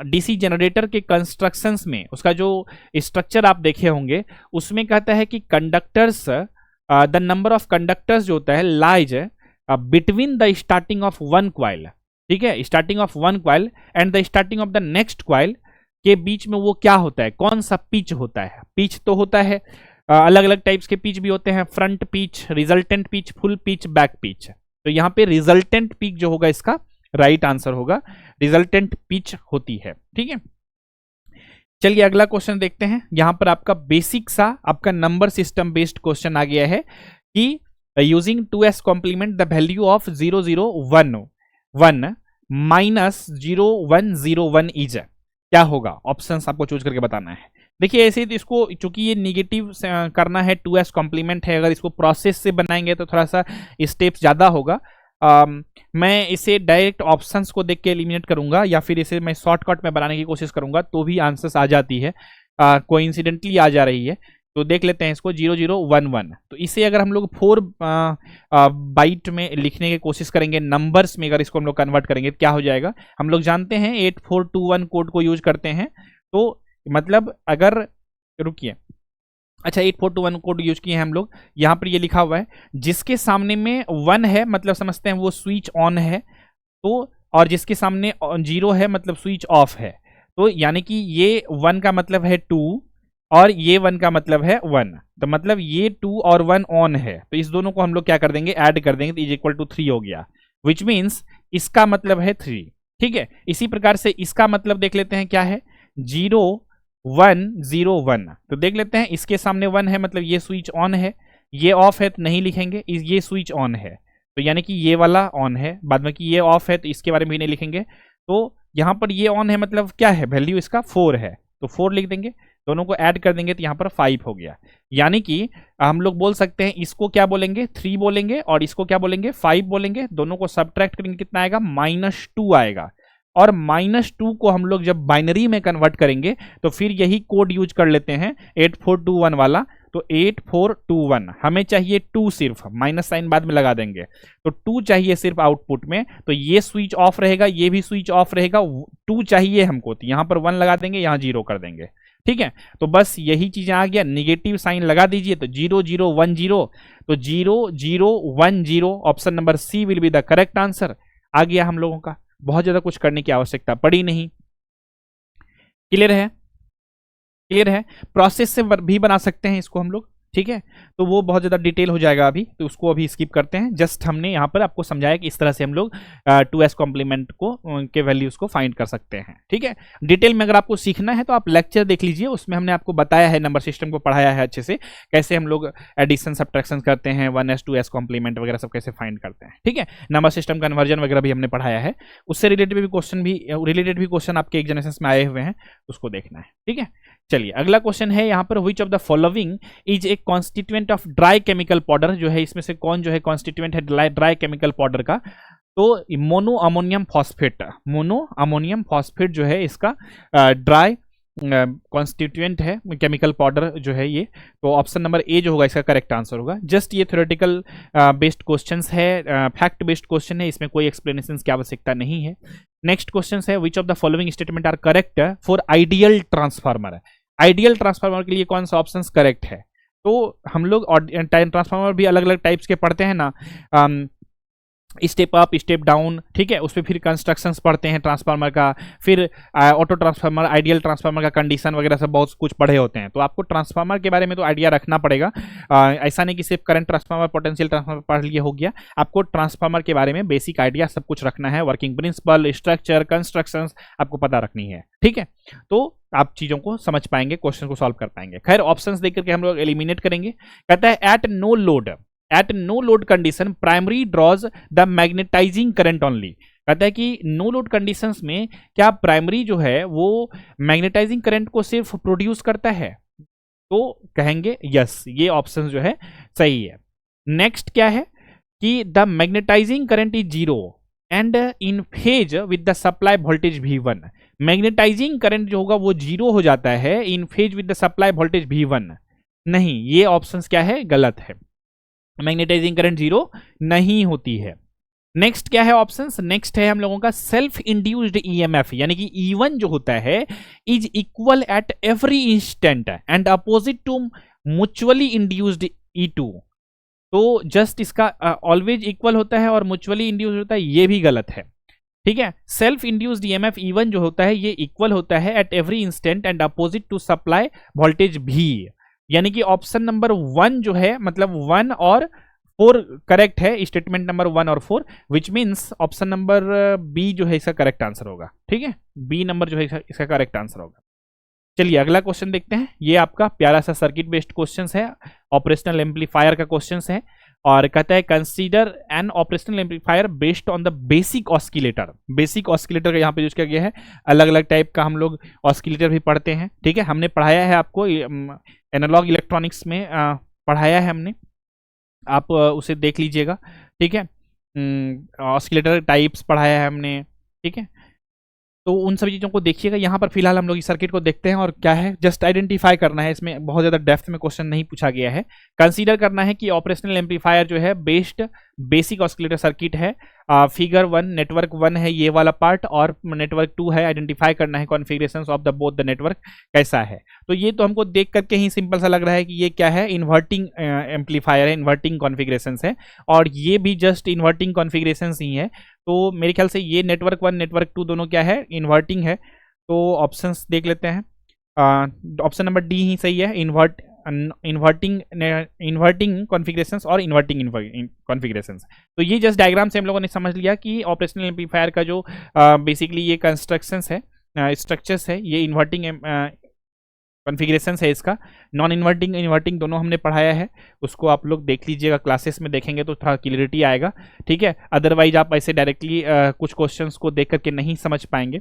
डीसी जनरेटर के कंस्ट्रक्शंस में उसका जो स्ट्रक्चर आप देखे होंगे उसमें कहता है कि conductors, the number of conductors जो होता है lies between the starting of one coil. ठीक है, starting of one coil and the starting of the next coil के बीच में वो क्या होता है, कौन सा पिच होता है। पिच तो होता है अलग अलग टाइप्स के पिच भी होते हैं, front pitch, resultant pitch, full pitch, back pitch. तो यहाँ पे रिजल्टेंट पिच जो होगा इसका राइट आंसर होगा, रिजल्टेंट पिच होती है। ठीक है, चलिए अगला क्वेश्चन देखते हैं। यहां पर आपका बेसिक सा आपका नंबर सिस्टम बेस्ड क्वेश्चन आ गया है कि using 2s complement the value of 0011 minus 0101 is क्या होगा। ऑप्शंस आपको चूज करके बताना है। देखिए ऐसे ही इसको, चूंकि ये निगेटिव करना है, 2s कॉम्प्लीमेंट है, अगर इसको प्रोसेस से बनाएंगे तो थोड़ा सा स्टेप्स ज्यादा होगा। मैं इसे डायरेक्ट ऑप्शंस को देख के एलिमिनेट करूंगा या फिर इसे मैं शॉर्टकट में बनाने की कोशिश करूंगा तो भी आंसर्स आ जाती है, कोइंसिडेंटली आ जा रही है। तो देख लेते हैं इसको 0011। तो इसे अगर हम लोग 4 बाइट में लिखने की कोशिश करेंगे, नंबर्स में अगर इसको हम लोग कन्वर्ट करेंगे तो क्या हो जाएगा। हम लोग जानते हैं 8421 कोड को यूज करते हैं, तो मतलब अगर रुकिए, अच्छा 8421 कोड यूज किए हैं हम लोग। यहाँ पर ये लिखा हुआ है जिसके सामने में 1 है मतलब समझते हैं वो स्विच ऑन है, तो और जिसके सामने 0 है मतलब स्विच ऑफ है। तो यानी कि ये 1 का मतलब है 2 और ये 1 का मतलब है 1, तो मतलब ये 2 और 1 ऑन है, तो इस दोनों को हम लोग क्या कर देंगे, ऐड कर देंगे, तो इज इक्वल टू 3 हो गया, विच मीन्स इसका मतलब है 3। ठीक है, इसी प्रकार से इसका मतलब देख लेते हैं क्या है, 0 1 0 1, तो देख लेते हैं इसके सामने 1 है, मतलब ये स्विच ऑन है, ये ऑफ है तो नहीं लिखेंगे, ये स्विच ऑन है, तो यानी कि ये वाला ऑन है, बाद में कि ये ऑफ है तो इसके बारे में भी नहीं लिखेंगे, तो यहाँ पर ये ऑन है मतलब क्या है, वैल्यू इसका 4 है, तो 4 लिख देंगे, दोनों को ऐड कर देंगे तो यहाँ पर 5 हो गया। यानी कि हम लोग बोल सकते हैं इसको क्या बोलेंगे, 3 बोलेंगे, और इसको क्या बोलेंगे, 5 बोलेंगे, दोनों को सब्ट्रैक्ट करेंगे कितना आएगा, -2 आएगा, और -2 को हम लोग जब बाइनरी में कन्वर्ट करेंगे तो फिर यही कोड यूज कर लेते हैं 8421 वाला, तो 8421 हमें चाहिए 2, सिर्फ माइनस साइन बाद में लगा देंगे, तो 2 चाहिए सिर्फ आउटपुट में, तो ये स्विच ऑफ रहेगा, ये भी स्विच ऑफ रहेगा, 2 चाहिए हमको, तो यहां पर 1 लगा देंगे, यहां 0 कर देंगे। ठीक है, तो बस यही चीजें आ गया, निगेटिव साइन लगा दीजिए, तो 0 0 1 0, तो 0 0 1 0, option number C will be the correct answer. आ गया हम लोगों का, बहुत ज्यादा कुछ करने की आवश्यकता पड़ी नहीं। क्लियर है, क्लियर है, प्रोसेस से भी बना सकते हैं इसको हम लोग। ठीक है, तो वो बहुत ज़्यादा डिटेल हो जाएगा अभी, तो उसको अभी स्किप करते हैं, जस्ट हमने यहाँ पर आपको समझाया कि इस तरह से हम लोग 2s कॉम्प्लीमेंट को के वैल्यूज़ को फाइंड कर सकते हैं। ठीक है, डिटेल में अगर आपको सीखना है तो आप लेक्चर देख लीजिए, उसमें हमने आपको बताया है, नंबर सिस्टम को पढ़ाया है अच्छे से, कैसे हम लोग एडिशन सब्ट्रैक्शन करते हैं, 1s 2s कॉम्प्लीमेंट वगैरह सब कैसे फाइंड करते हैं। ठीक है, नंबर सिस्टम कन्वर्जन वगैरह भी हमने पढ़ाया है, उससे रिलेटेड भी क्वेश्चन आपके एग्जामिनेशन में आए हुए हैं, उसको देखना है। ठीक है, चलिए अगला क्वेश्चन है यहाँ पर, विच of the following is a constituent of dry chemical powder, जो है इसमें से कौन जो है कॉन्स्टिट्यूएंट है ड्राई केमिकल पाउडर का, तो मोनो अमोनियम फॉस्फेट जो है इसका ड्राई कॉन्स्टिट्यूएंट है, केमिकल पाउडर जो है ये, तो ऑप्शन नंबर ए जो होगा इसका करेक्ट आंसर होगा। जस्ट ये थ्योरेटिकल बेस्ड क्वेश्चंस है, फैक्ट बेस्ड क्वेश्चन है, इसमें कोई एक्सप्लेनेशन की आवश्यकता नहीं है। नेक्स्ट क्वेश्चन है, which of the following statement are correct for ideal transformer, ideal transformer के लिए कौन सा ऑप्शन करेक्ट है, तो हम लोग ट्रांसफार्मर भी अलग अलग टाइप्स के पढ़ते हैं ना, स्टेप अप स्टेप डाउन, ठीक है, उस पर फिर कंस्ट्रक्शंस पढ़ते हैं ट्रांसफार्मर का, फिर ऑटो ट्रांसफार्मर, आइडियल ट्रांसफार्मर का कंडीशन वगैरह सब बहुत कुछ पढ़े होते हैं, तो आपको ट्रांसफार्मर के बारे में तो आइडिया रखना पड़ेगा। ऐसा नहीं कि सिर्फ करंट ट्रांसफार्मर पोटेंशियल ट्रांसफार्मर पढ़ लिए हो गया, आपको ट्रांसफार्मर के बारे में बेसिक आइडिया सब कुछ रखना है, वर्किंग प्रिंसिपल, स्ट्रक्चर, कंस्ट्रक्शंस आपको पता रखनी है। ठीक है, तो आप चीजों को समझ पाएंगे, क्वेश्चन को सॉल्व कर पाएंगे। खैर ऑप्शंस देख करके हम लोग एलिमिनेट करेंगे। कहता है at no load condition primary draws the magnetising current only, कहता है कि नो लोड कंडीशंस में क्या प्राइमरी जो है वो मैग्नेटाइजिंग करंट को सिर्फ प्रोड्यूस करता है, तो कहेंगे यस, ये ऑप्शन जो है सही है। नेक्स्ट क्या है कि the magnetising current is 0 and in phase with the supply voltage V1, magnetising current जो होगा वो 0 हो जाता है in phase with the supply voltage V1, नहीं, ये ऑप्शन क्या है, गलत है, मैग्नेटाइजिंग करंट 0 नहीं होती है। नेक्स्ट क्या है ऑप्शंस, नेक्स्ट है हम लोगों का सेल्फ इंड्यूस्ड ईएमएफ, यानी कि E1 जो होता है is equal eight every instant and opposite two mutually induced E2, तो जस्ट इसका ऑलवेज इक्वल होता है और म्यूचुअली इंड्यूस्ड होता है, ये भी गलत है। ठीक है, सेल्फ इंड्यूस्ड ईएमएफ E1 जो होता है ये इक्वल होता है at every instant and opposite to supply voltage V, यानी कि ऑप्शन नंबर 1 जो है मतलब 1 और 4 करेक्ट है, स्टेटमेंट नंबर 1 और 4, which means option number B जो है इसका करेक्ट आंसर होगा। ठीक है, बी नंबर जो है इसका करेक्ट आंसर होगा। चलिए अगला क्वेश्चन देखते हैं, ये आपका प्यारा सा सर्किट बेस्ड क्वेश्चन है, ऑपरेशनल एम्पलीफायर का क्वेश्चन है, और कहता है consider N operational amplifier based on the basic oscillator. Basic oscillator का यहाँ पे यूज किया गया है, अलग अलग टाइप का हम लोग ऑस्किलेटर भी पढ़ते हैं। ठीक है, हमने पढ़ाया है आपको एनालॉग इलेक्ट्रॉनिक्स में पढ़ाया है हमने, आप उसे देख लीजिएगा। ठीक है, ऑस्किलेटर टाइप्स पढ़ाया है हमने। ठीक है, तो उन सभी चीज़ों को देखिएगा। यहाँ पर फिलहाल हम लोग इस सर्किट को देखते हैं और क्या है जस्ट आइडेंटिफाई करना है, इसमें बहुत ज़्यादा डेप्थ में क्वेश्चन नहीं पूछा गया है। कंसीडर करना है कि ऑपरेशनल एम्पलीफायर जो है बेसिक ऑस्किलेटर सर्किट है, फिगर 1 नेटवर्क 1 है ये वाला पार्ट और नेटवर्क 2 है, आइडेंटिफाई करना है configurations of the both the network कैसा है। तो ये तो हमको देख करके ही सिंपल सा लग रहा है कि ये क्या है, इन्वर्टिंग एम्पलीफायर है, इन्वर्टिंग कॉन्फ़िगरेशंस है, और ये भी जस्ट इन्वर्टिंग कॉन्फ़िगरेशंस ही है। तो मेरे ख्याल से ये नेटवर्क 1 नेटवर्क 2 दोनों क्या है, इन्वर्टिंग है। तो ऑप्शंस देख लेते हैं। ऑप्शन नंबर डी ही सही है, इन्वर्टिंग इन्वर्टिंग कॉन्फ़िगरेशंस और इन्वर्टिंग कॉन्फ़िगरेशंस। तो ये जस्ट डायग्राम से हम लोगों ने समझ लिया कि ऑपरेशनल एम्पलीफायर का जो बेसिकली ये कंस्ट्रक्शंस है, स्ट्रक्चर्स है, ये इन्वर्टिंग कॉन्फ़िगरेशंस है इसका। नॉन इन्वर्टिंग इन्वर्टिंग दोनों हमने पढ़ाया है, उसको आप लोग देख लीजिएगा, क्लासेस में देखेंगे तो थोड़ा क्लियरिटी आएगा, ठीक है। अदरवाइज आप ऐसे डायरेक्टली कुछ क्वेश्चंस को देख करके नहीं समझ पाएंगे।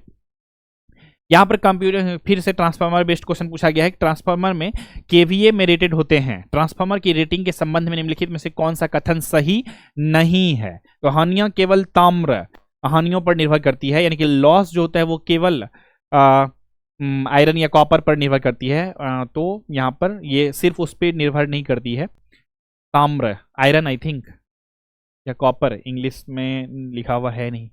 यहाँ पर कंप्यूटर फिर से ट्रांसफार्मर बेस्ड क्वेश्चन पूछा गया है कि ट्रांसफार्मर में केवीए में रेटेड होते हैं, ट्रांसफार्मर की रेटिंग के संबंध में निम्नलिखित में से कौन सा कथन सही नहीं है। तो हानियां केवल ताम्र हानियों पर निर्भर करती है, यानी कि लॉस जो होता है वो केवल आयरन या कॉपर पर निर्भर करती है। तो यहाँ पर ये सिर्फ उस पर निर्भर नहीं करती है। ताम्र, आयरन आई थिंक, या कॉपर इंग्लिश में लिखा हुआ है नहीं,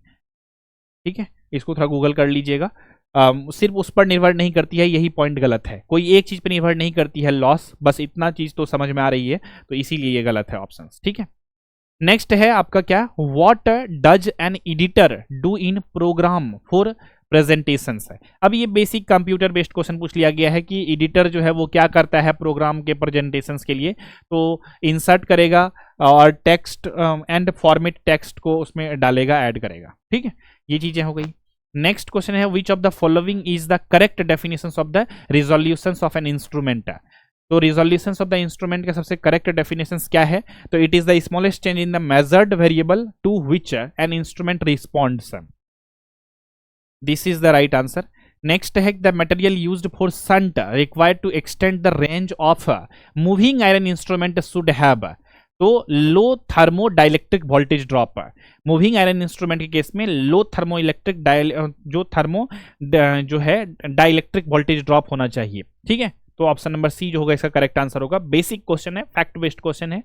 ठीक है, इसको थोड़ा गूगल कर लीजिएगा। सिर्फ उस पर निर्भर नहीं करती है, यही पॉइंट गलत है। कोई एक चीज पर निर्भर नहीं करती है लॉस, बस इतना चीज तो समझ में आ रही है, तो इसीलिए ये गलत है ऑप्शन, ठीक है। नेक्स्ट है आपका क्या, what does an editor do in program for presentations है। अब ये बेसिक कंप्यूटर बेस्ड क्वेश्चन पूछ लिया गया है कि एडिटर जो है वो क्या करता है प्रोग्राम के प्रेजेंटेशंस के लिए। तो इंसर्ट करेगा और टेक्स्ट एंड फॉर्मेट टेक्स्ट को उसमें डालेगा, ऐड करेगा, ठीक है, ये चीजें हो गई। नेक्स्ट क्वेश्चन है which of the following is the correct definitions of the resolutions of an instrument. तो रिजोल्यूशंस ऑफ द इंस्ट्रूमेंट का सबसे करेक्ट डेफिनेशंस क्या है, तो it is the smallest change in the measured variable to which an instrument responds. This is the right answer. Next है the material used for shunt required to extend the range of moving iron instrument should have. तो low thermo dielectric voltage drop, moving iron instrument के case में लो thermo electric जो है dielectric voltage drop होना चाहिए, ठीक है। तो ऑप्शन नंबर सी जो होगा इसका करेक्ट आंसर होगा। बेसिक क्वेश्चन है, फैक्ट बेस्ड क्वेश्चन है।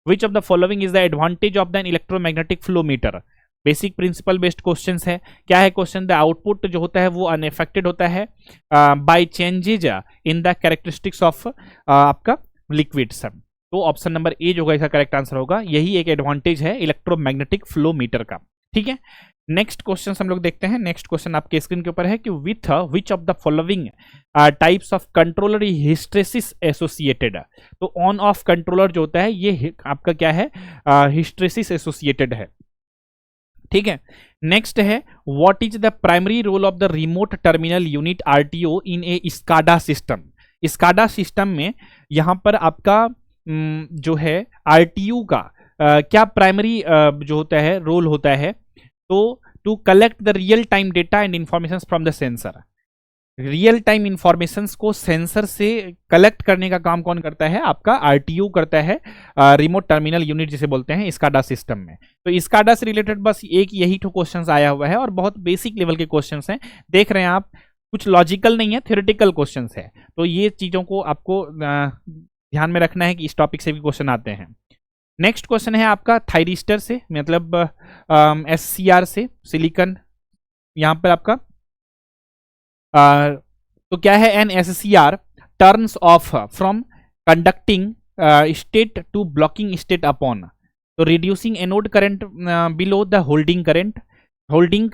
Which of the following is the advantage of the electromagnetic flow meter. Basic principle based questions है। क्या है क्वेश्चन, द आउटपुट जो होता है वो अनएफेक्टेड होता है by changes in the characteristics of आपका लिक्विड सब। तो ऑप्शन नंबर ए जो होगा इसका करेक्ट आंसर होगा। यही एक एडवांटेज है इलेक्ट्रोमैग्नेटिक फ्लो मीटर का, ठीक है। नेक्स्ट क्वेश्चन हम लोग देखते हैं। नेक्स्ट क्वेश्चन आपके स्क्रीन के ऊपर है कि with which of the following types of controller hysteresis associated. तो ऑन ऑफ कंट्रोलर जो होता है ये आपका क्या है, हिस्ट्रेसिस एसोसिएटेड है, ठीक है। नेक्स्ट है what is the primary role of the remote terminal unit RTO in a SCADA system. SCADA system में यहां पर आपका जो है आरटीयू का क्या प्राइमरी जो होता है रोल होता है, तो to collect the real time data and information from the sensor. Real time informations को सेंसर से कलेक्ट करने का काम कौन करता है, आपका आरटीयू करता है, रिमोट टर्मिनल यूनिट जिसे बोलते हैं स्काडा सिस्टम में। तो स्काडा से रिलेटेड बस एक यही तो क्वेश्चन आया हुआ है और बहुत बेसिक लेवल के क्वेश्चंस हैं, देख रहे हैं आप, कुछ लॉजिकल नहीं है, थ्योरेटिकल क्वेश्चंस है। तो ये चीजों को आपको ध्यान में रखना है कि इस टॉपिक से भी क्वेश्चन आते हैं। नेक्स्ट क्वेश्चन है आपका थायरिस्टर से, मतलब SCR से, सिलिकॉन, यहाँ पर आपका तो क्या है, an SCR turns off from conducting state to blocking state upon, तो reducing anode current below the holding current, holding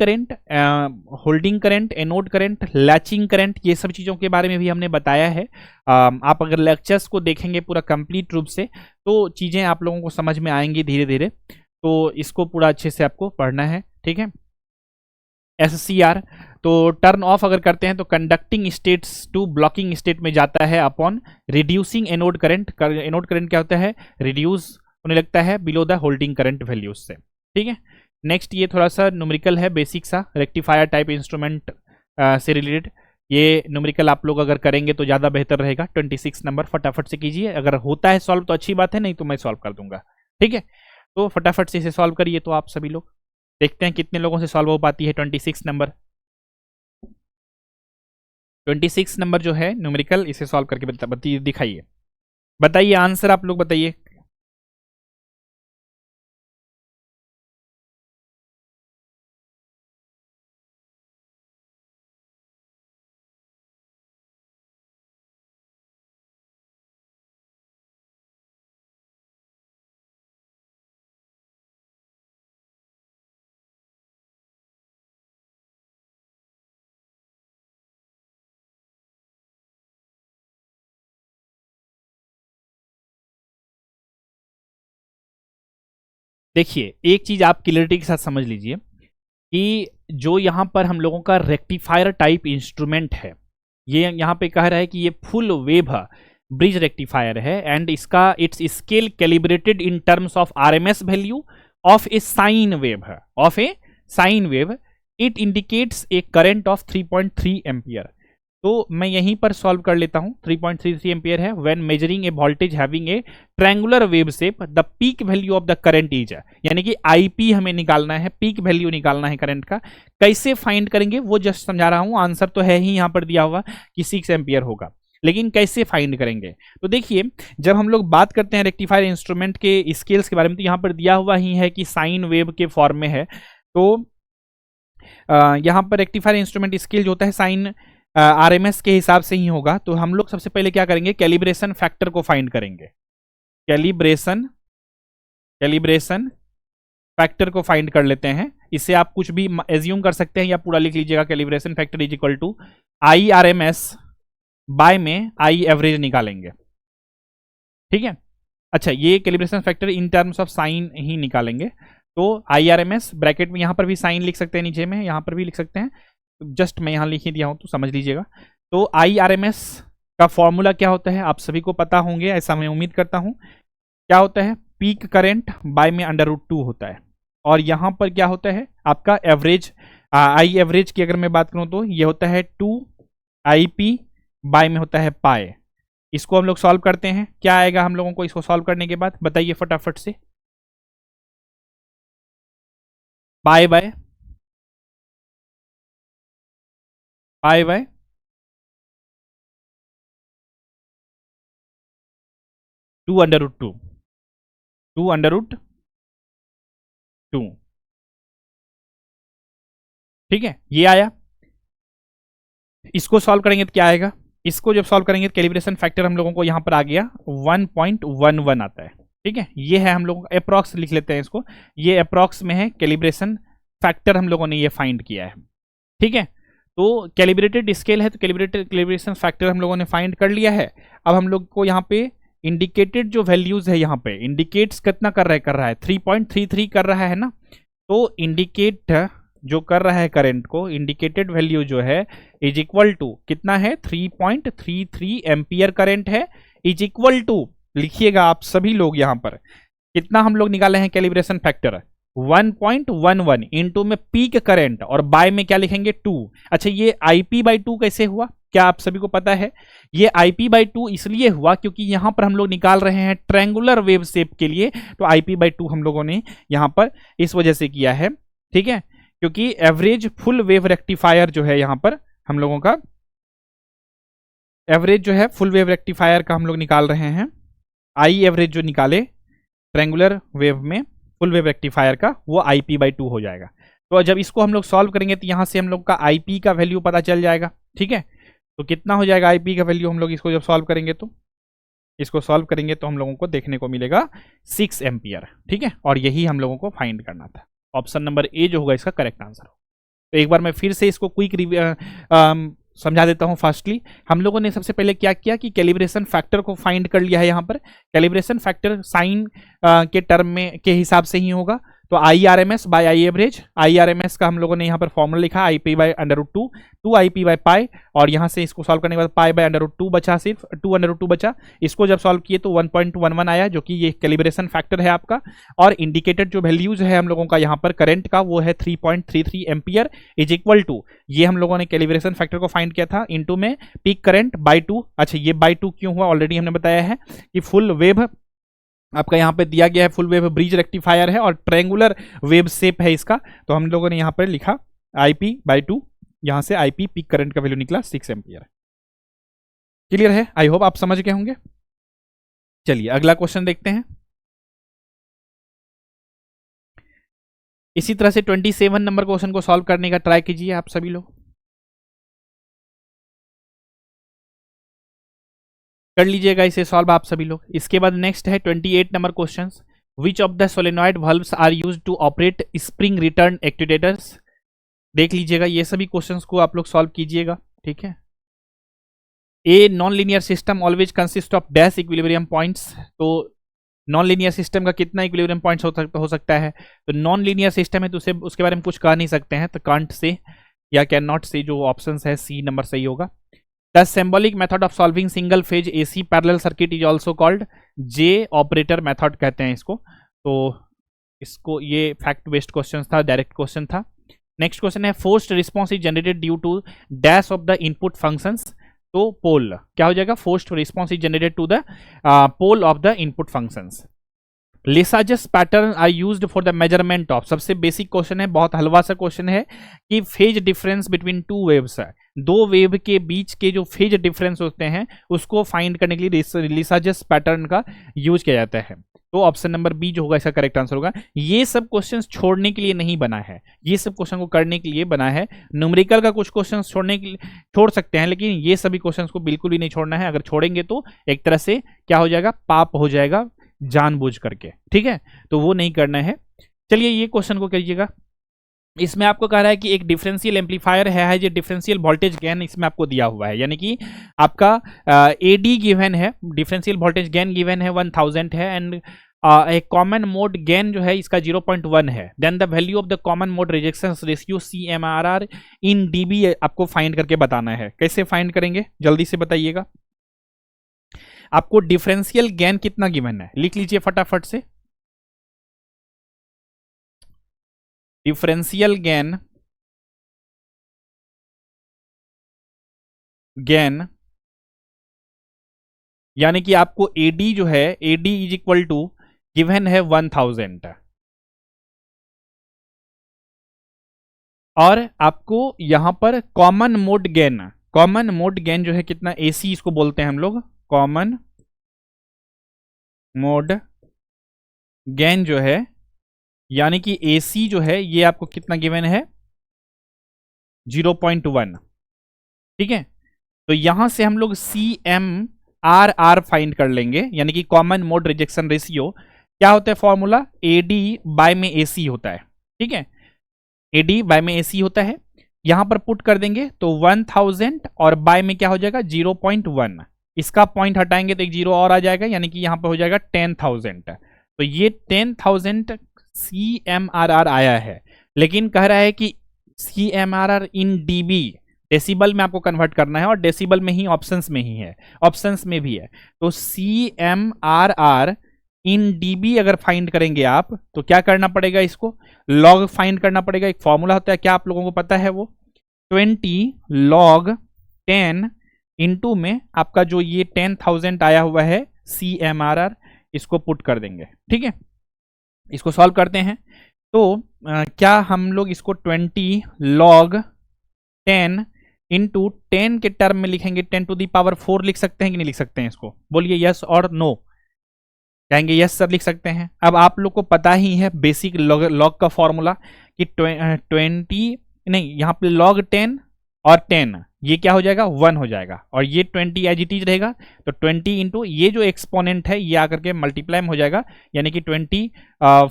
current, anode current, latching current, ये सब चीज़ों के बारे में भी हमने बताया है। आप अगर लेक्चर्स को देखेंगे पूरा कंप्लीट रूप से तो चीज़ें आप लोगों को समझ में आएंगी धीरे धीरे, तो इसको पूरा अच्छे से आपको पढ़ना है, ठीक है। SCR तो टर्न ऑफ अगर करते हैं तो conducting states to blocking state में जाता है upon reducing anode current. Anode current क्या होता है, रिड्यूस होने लगता है below the holding current values से, ठीक है। नेक्स्ट ये थोड़ा सा न्यूमेरिकल है, बेसिक सा, रेक्टिफायर टाइप इंस्ट्रूमेंट से रिलेटेड। ये न्यूमेरिकल आप लोग अगर करेंगे तो ज़्यादा बेहतर रहेगा। 26 नंबर फटाफट से कीजिए, अगर होता है सॉल्व तो अच्छी बात है, नहीं तो मैं सॉल्व कर दूंगा, ठीक है। तो फटाफट से इसे सॉल्व करिए। तो आप सभी लोग देखते हैं कितने लोगों से सॉल्व हो पाती है 26 नंबर। 26 नंबर जो है न्यूमेरिकल, इसे सॉल्व करके दिखाइए, बताइए आंसर आप लोग बताइए। देखिए एक चीज आप क्लियरिटी के साथ समझ लीजिए कि जो यहाँ पर हम लोगों का रेक्टिफायर टाइप इंस्ट्रूमेंट है, ये यहाँ पे कह रहा है कि ये फुल वेव ब्रिज रेक्टिफायर है एंड इसका its scale calibrated in terms of RMS value of a sine wave है, of a sine wave, it indicates a current of 3.3 ampere. तो मैं यहीं पर सॉल्व कर लेता हूं, 3.33 एम्पियर है। When measuring A voltage having a triangular wave shape the peak value of the current is, यानी कि आईपी हमें निकालना है, पीक वैल्यू निकालना है करंट का। कैसे फाइंड करेंगे वो जस्ट समझा रहा हूं, आंसर तो है ही यहां पर दिया हुआ कि 6 एम्पियर होगा, लेकिन कैसे फाइंड करेंगे। तो देखिए जब हम लोग बात करते हैं रेक्टिफायर इंस्ट्रूमेंट के स्केल्स के बारे में, तो यहाँ पर दिया हुआ ही है कि साइन वेव के फॉर्म में है। तो यहाँ पर रेक्टिफायर इंस्ट्रूमेंट स्केल जो होता है साइन आरएमएस के हिसाब से ही होगा। तो हम लोग सबसे पहले क्या करेंगे, कैलिब्रेशन फैक्टर को फाइंड करेंगे। कैलिब्रेशन फैक्टर को फाइंड कर लेते हैं। इससे आप कुछ भी एज्यूम कर सकते हैं या पूरा लिख लीजिएगा। Calibration factor is equal to I RMS by में आई एवरेज निकालेंगे, ठीक है। अच्छा, ये calibration factor in terms of sine ही निकालेंगे। तो I R M S bracket में यहाँ पर भी साइन लिख सकते हैं, नीचे में यहाँ पर भी लिख सकते हैं, जस्ट मैं यहाँ लिख ही दिया हूँ तो समझ लीजिएगा। तो आई आर एम एस का फॉर्मूला क्या होता है आप सभी को पता होंगे, ऐसा मैं उम्मीद करता हूँ। क्या होता है, पीक करंट बाय में √2 होता है, और यहाँ पर क्या होता है आपका एवरेज, आई एवरेज की अगर मैं बात करूँ तो ये होता है 2 बाय में होता है पाए। इसको हम लोग सॉल्व करते हैं, क्या आएगा हम लोगों को इसको सॉल्व करने के बाद, बताइए फटाफट से। पाई बाय 2 √2, ठीक है, ये आया। इसको सॉल्व करेंगे तो क्या आएगा, इसको जब सॉल्व करेंगे तो कैलिब्रेशन फैक्टर हम लोगों को यहां पर आ गया 1.11 आता है, ठीक है। ये है हम लोग अप्रॉक्स लिख लेते हैं इसको, ये अप्रॉक्स में है कैलिब्रेशन फैक्टर हम लोगों ने ये फाइंड किया है, ठीक है। तो कैलिब्रेटेड स्केल है तो कैलिब्रेशन फैक्टर हम लोगों ने फाइंड कर लिया है। अब हम लोग को यहाँ पे इंडिकेटेड जो वैल्यूज है, यहाँ पे इंडिकेट्स कितना कर रहा है 3.33 कर रहा है ना। तो इंडिकेट जो कर रहा है करंट को, इंडिकेटेड वैल्यू जो है इज इक्वल टू कितना है 3.33 एम्पियर करंट है, इज इक्वल टू लिखिएगा आप सभी लोग यहाँ पर कितना हम लोग निकाले हैं कैलिब्रेशन फैक्टर 1.11 इंटू में पीक करंट और बाय में क्या लिखेंगे 2। अच्छा, ये IP/2 कैसे हुआ, क्या आप सभी को पता है? ये IP/2 इसलिए हुआ क्योंकि यहां पर हम लोग निकाल रहे हैं ट्रायंगुलर वेव शेप के लिए, तो IP/2 हम लोगों ने यहां पर इस वजह से किया है, ठीक है। क्योंकि एवरेज फुल वेव रेक्टिफायर जो है यहां पर हम लोगों का एवरेज जो है फुल वेव रेक्टिफायर का हम लोग निकाल रहे हैं। आई एवरेज जो निकाले ट्रायंगुलर वेव में फुल वेव रेक्टिफायर का, वो IP/2 हो जाएगा। तो जब इसको हम लोग सॉल्व करेंगे तो यहां से हम लोग का IP का वैल्यू पता चल जाएगा, ठीक है। तो कितना हो जाएगा IP का वैल्यू, हम लोग इसको जब सॉल्व करेंगे तो हम लोगों को देखने को मिलेगा 6 एम्पियर, ठीक है। और यही हम लोगों को फाइंड करना था। ऑप्शन नंबर ए जो होगा इसका करेक्ट आंसर हो। तो एक बार मैं फिर से इसको क्विक समझा देता हूं। फास्टली हम लोगों ने सबसे पहले क्या किया कि कैलिब्रेशन फैक्टर को फाइंड कर लिया है। यहाँ पर कैलिब्रेशन फैक्टर साइन के टर्म में के हिसाब से ही होगा। तो IRMS by I average, IRMS का हम लोगों ने यहाँ पर फॉर्मूला लिखा IP/√2, 2IP/पाई, और यहाँ से इसको सॉल्व करने के बाद पाई/√2 बचा, सिर्फ 2√2 बचा। इसको जब सॉल्व किए तो 1.11 आया, जो कि ये कैलिब्रेशन फैक्टर है आपका। और इंडिकेटेड जो वैल्यूज है हम लोगों का यहाँ पर करंट का, वो है 3.33 एम्पियर इज इक्वल टू, ये हम लोगों ने कैलिब्रेशन फैक्टर को फाइंड किया था, इंटू में पीक करंट बाय 2। अच्छा, ये बाय 2 क्यों हुआ, ऑलरेडी हमने बताया है कि फुल वेव आपका यहाँ पे दिया गया है, फुल वेव ब्रिज रेक्टिफायर है और ट्रायंगुलर वेव शेप है इसका। तो हम लोगों ने यहाँ पर लिखा IP/2, यहाँ से IP पीक करंट का वैल्यू निकला 6 एम्पियर। क्लियर है? आई होप आप समझ गए होंगे। चलिए अगला क्वेश्चन देखते हैं। इसी तरह से 27 नंबर क्वेश्चन को सॉल्व करने का ट्राई कीजिए आप सभी लोग, कर लीजिएगा इसे सॉल्व आप सभी लोग। इसके बाद नेक्स्ट है 28 number question, which of the solenoid valves are used to operate spring return actuators. देख लीजिएगा ये सभी क्वेश्चंस को आप लोग सॉल्व कीजिएगा, ठीक है। A non linear system always consist of dash equilibrium points. तो नॉन लीनियर सिस्टम का कितना इक्विलिब्रियम पॉइंट्स हो सकता है, तो नॉन लीनियर सिस्टम है तो उसे उसके बारे में कुछ कह नहीं सकते हैं, तो कांट से या कैन नॉट से जो ऑप्शन है सी नंबर सही होगा। The symbolic method of solving single phase AC parallel circuit is also called J operator method कहते हैं इसको। तो इसको ये फैक्ट बेस्ड क्वेश्चन था, डायरेक्ट क्वेश्चन था। नेक्स्ट क्वेश्चन है forced response is generated due to dash of the input functions, तो पोल क्या हो जाएगा, forced response is generated to the pole of the input functions. Lissajous pattern are used for the measurement of, सबसे basic question है, बहुत हलवा सा question है कि phase difference between two waves है, दो वेव के बीच के जो फेज डिफरेंस होते हैं उसको फाइंड करने के लिए लेसाजस पैटर्न का यूज किया जाता है। तो ऑप्शन नंबर बी जो होगा इसका करेक्ट आंसर होगा। ये सब क्वेश्चंस छोड़ने के लिए नहीं बना है, ये सब क्वेश्चन को करने के लिए बना है। न्यूमेरिकल का कुछ क्वेश्चंस छोड़ने के लिए छोड़ सकते हैं, लेकिन ये सभी क्वेश्चंस को बिल्कुल भी नहीं छोड़ना है। अगर छोड़ेंगे तो एक तरह से क्या हो जाएगा, पाप हो जाएगा जानबूझ करके, ठीक है, तो वो नहीं करना है। चलिए ये क्वेश्चन को करिएगा। इसमें आपको कह रहा है कि एक डिफरेंशियल एम्पलीफायर है जो डिफरेंशियल वोल्टेज गेन इसमें आपको दिया हुआ है, यानी कि आपका एडी गिवन है, डिफरेंशियल वोल्टेज गेन गिवन है 1000 है, एंड एक कॉमन मोड गेन जो है इसका 0.1 है। Then the value of the common mode rejection ratio CMRR in dB आपको फाइंड करके बताना है। कैसे फाइंड करेंगे जल्दी से बताइएगा। आपको डिफरेंशियल गेन कितना गिवन है, लिख लीजिए फटाफट से। डिफरेंशियल गेन यानी कि आपको AD जो है, AD is equal to given है 1000, और आपको यहां पर कॉमन मोड गेन जो है कितना, AC इसको बोलते हैं हम लोग, कॉमन मोड गेन जो है, यानी कि AC जो है ये आपको कितना गिवन है 0.1, ठीक है। तो यहां से हम लोग CMRR फाइंड कर लेंगे, यानी कि कॉमन मोड रिजेक्शन रेशियो क्या होता है, फॉर्मूला AD बाय में AC होता है, ठीक है, AD बाय में AC होता है। यहां पर पुट कर देंगे तो 1000 और बाय में क्या हो जाएगा 0.1, इसका पॉइंट हटाएंगे तो एक जीरो और आ जाएगा, यानी कि यहां पर हो जाएगा 10,000। तो ये 10,000 CMRR आया है, लेकिन कह रहा है कि CMRR इन dB डेसिबल में आपको कन्वर्ट करना है, और डेसिबल में ही ऑप्शंस में ही है, ऑप्शंस में भी है। तो CMRR इन dB अगर फाइंड करेंगे आप तो क्या करना पड़ेगा, इसको लॉग फाइंड करना पड़ेगा। एक फॉर्मूला होता है, क्या आप लोगों को पता है वो, 20 log 10 इंटू में आपका जो ये 10,000 आया हुआ है CMRR, इसको पुट कर देंगे, ठीक है। इसको सॉल्व करते हैं तो क्या हम लोग इसको 20 log 10 इंटू 10 के टर्म में लिखेंगे, 10 टू दी पावर 4 लिख सकते हैं कि नहीं लिख सकते हैं, इसको बोलिए यस और नो। कहेंगे यस सर लिख सकते हैं। अब आप लोग को पता ही है बेसिक लॉग का फॉर्मूला कि 20 नहीं, यहाँ पे log 10 और 10 ये क्या हो जाएगा 1 हो जाएगा, और ये 20 एज इट इज रहेगा। तो 20 इंटू ये जो एक्सपोनेंट है ये आकर के मल्टीप्लाई हो जाएगा, यानी कि 20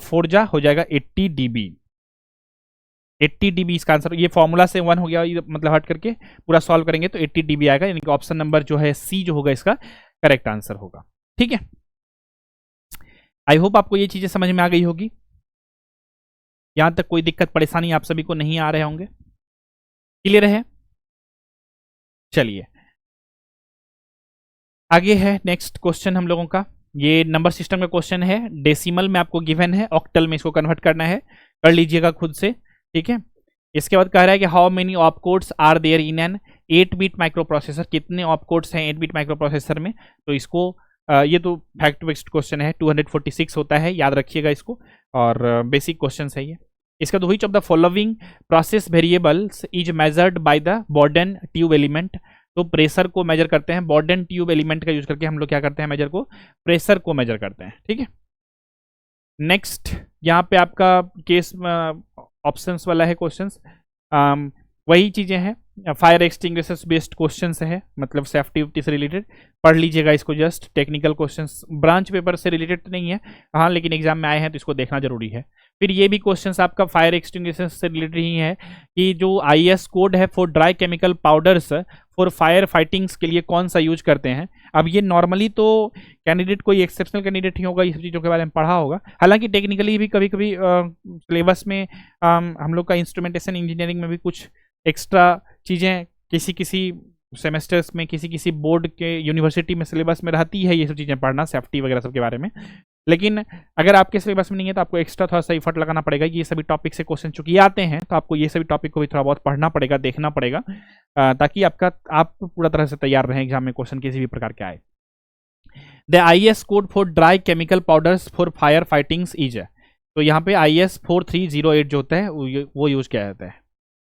4 जा हो जाएगा 80 dB। 80 dB इसका आंसर, ये फॉर्मूला से 1 हो गया, मतलब हट करके पूरा सॉल्व करेंगे तो 80 dB आएगा, यानी कि ऑप्शन नंबर जो है सी जो होगा इसका करेक्ट आंसर होगा, ठीक है। आई होप आपको ये चीजें समझ में आ गई होगी, यहां तक कोई दिक्कत परेशानी आप सभी को नहीं आ रहे होंगे, क्लियर है। चलिए आगे है नेक्स्ट क्वेश्चन हम लोगों का, ये नंबर सिस्टम का क्वेश्चन है, डेसिमल में आपको गिवन है, ऑक्टल में इसको कन्वर्ट करना है, कर लीजिएगा खुद से, ठीक है। इसके बाद कह रहा है कि how many op codes are there in an 8-बिट माइक्रो प्रोसेसर, कितने ऑप कोड्स हैं 8-बिट माइक्रो प्रोसेसर में। तो इसको ये तो फैक्ट बेस्ड क्वेश्चन है, 246 होता है, याद रखिएगा इसको, और बेसिक क्वेश्चन है ये। इसका तो which of the following process variables is measured by the Bourdon tube element. तो प्रेशर को मेजर करते हैं, बॉर्डन ट्यूब एलिमेंट का यूज करके हम लोग क्या करते हैं, मेजर को, प्रेशर को मेजर करते हैं, ठीक है। नेक्स्ट यहाँ पे आपका केस ऑप्शंस वाला है क्वेश्चंस, वही चीजें हैं, फायर एक्सटिंग्विशर्स बेस्ड क्वेश्चंस है, मतलब सेफ्टी से रिलेटेड, पढ़ लीजिएगा इसको, just technical questions, branch paper से रिलेटेड नहीं है हाँ, लेकिन एग्जाम में आए हैं तो इसको देखना जरूरी है। फिर ये भी क्वेश्चंस आपका फायर एक्सटिंग्विशर से रिलेटेड ही है कि जो IS कोड है for dry chemical powders for fire fightings के लिए कौन सा यूज करते हैं। अब ये नॉर्मली तो कैंडिडेट कोई एक्सेप्शनल कैंडिडेट ही होगा, इस चीज़ों के बारे में पढ़ा होगा। हालांकि टेक्निकली भी कभी कभी सिलेबस में हम लोग का इंस्ट्रूमेंटेशन इंजीनियरिंग में भी कुछ एक्स्ट्रा चीज़ें किसी किसी सेमेस्टर्स में, किसी किसी बोर्ड के यूनिवर्सिटी में सिलेबस में रहती है ये सब चीज़ें पढ़ना, सेफ्टी वगैरह सब के बारे में। लेकिन अगर आपके सिलेबस में नहीं है तो आपको एक्स्ट्रा थोड़ा सा एफर्ट लगाना पड़ेगा। ये सभी टॉपिक से क्वेश्चन चूंकि आते हैं तो आपको ये सभी टॉपिक को भी थोड़ा बहुत पढ़ना पड़ेगा, देखना पड़ेगा, ताकि आप पूरा तरह से तैयार रहें एग्जाम में क्वेश्चन किसी भी प्रकार के आए। The IS code for dry chemical powders for fire fightings is, तो यहाँ पे IS 4308 जो होता है वो यूज किया जाता है।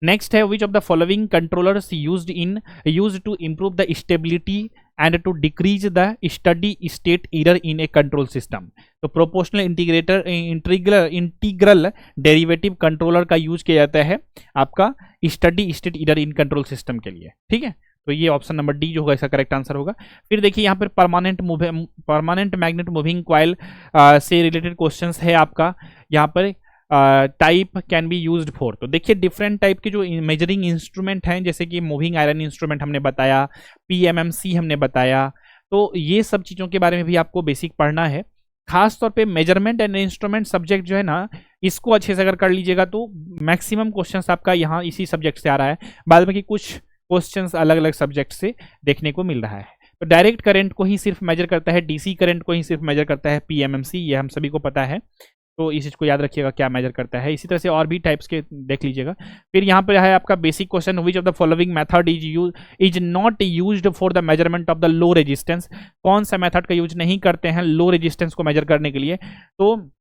नेक्स्ट है which of the following controllers used to improve the stability and to decrease the steady state error in a control system. तो प्रोपोर्शनल इंटीग्रल डेरिवेटिव कंट्रोलर का यूज किया जाता है आपका steady state error in control system के लिए। ठीक है, तो ये ऑप्शन नंबर डी जो होगा इसका करेक्ट आंसर होगा। फिर देखिए यहाँ पर परमानेंट मैग्नेट मूविंग कॉइल से रिलेटेड क्वेश्चंस है आपका। यहाँ पर type can be used for, तो देखिए डिफरेंट टाइप के जो मेजरिंग इंस्ट्रूमेंट हैं, जैसे कि मूविंग आयरन इंस्ट्रूमेंट हमने बताया, PMMC हमने बताया, तो ये सब चीज़ों के बारे में भी आपको बेसिक पढ़ना है। खास तौर पे मेजरमेंट एंड इंस्ट्रूमेंट सब्जेक्ट जो है ना, इसको अच्छे से अगर कर लीजिएगा तो मैक्सिमम क्वेश्चंस आपका यहाँ इसी सब्जेक्ट से आ रहा है। बाद में कि कुछ क्वेश्चंस अलग अलग सब्जेक्ट से देखने को मिल रहा है। तो डायरेक्ट करंट को ही सिर्फ मेजर करता है, DC करंट को ही सिर्फ मेजर करता है PMMC, ये हम सभी को पता है, तो इस चीज़ को याद रखिएगा क्या मेजर करता है। इसी तरह से और भी टाइप्स के देख लीजिएगा। फिर यहाँ पर है आपका basic question, which of the following method is not used for the measurement of the low resistance, कौन सा मेथड का यूज नहीं करते हैं लो रेजिस्टेंस को मेजर करने के लिए। तो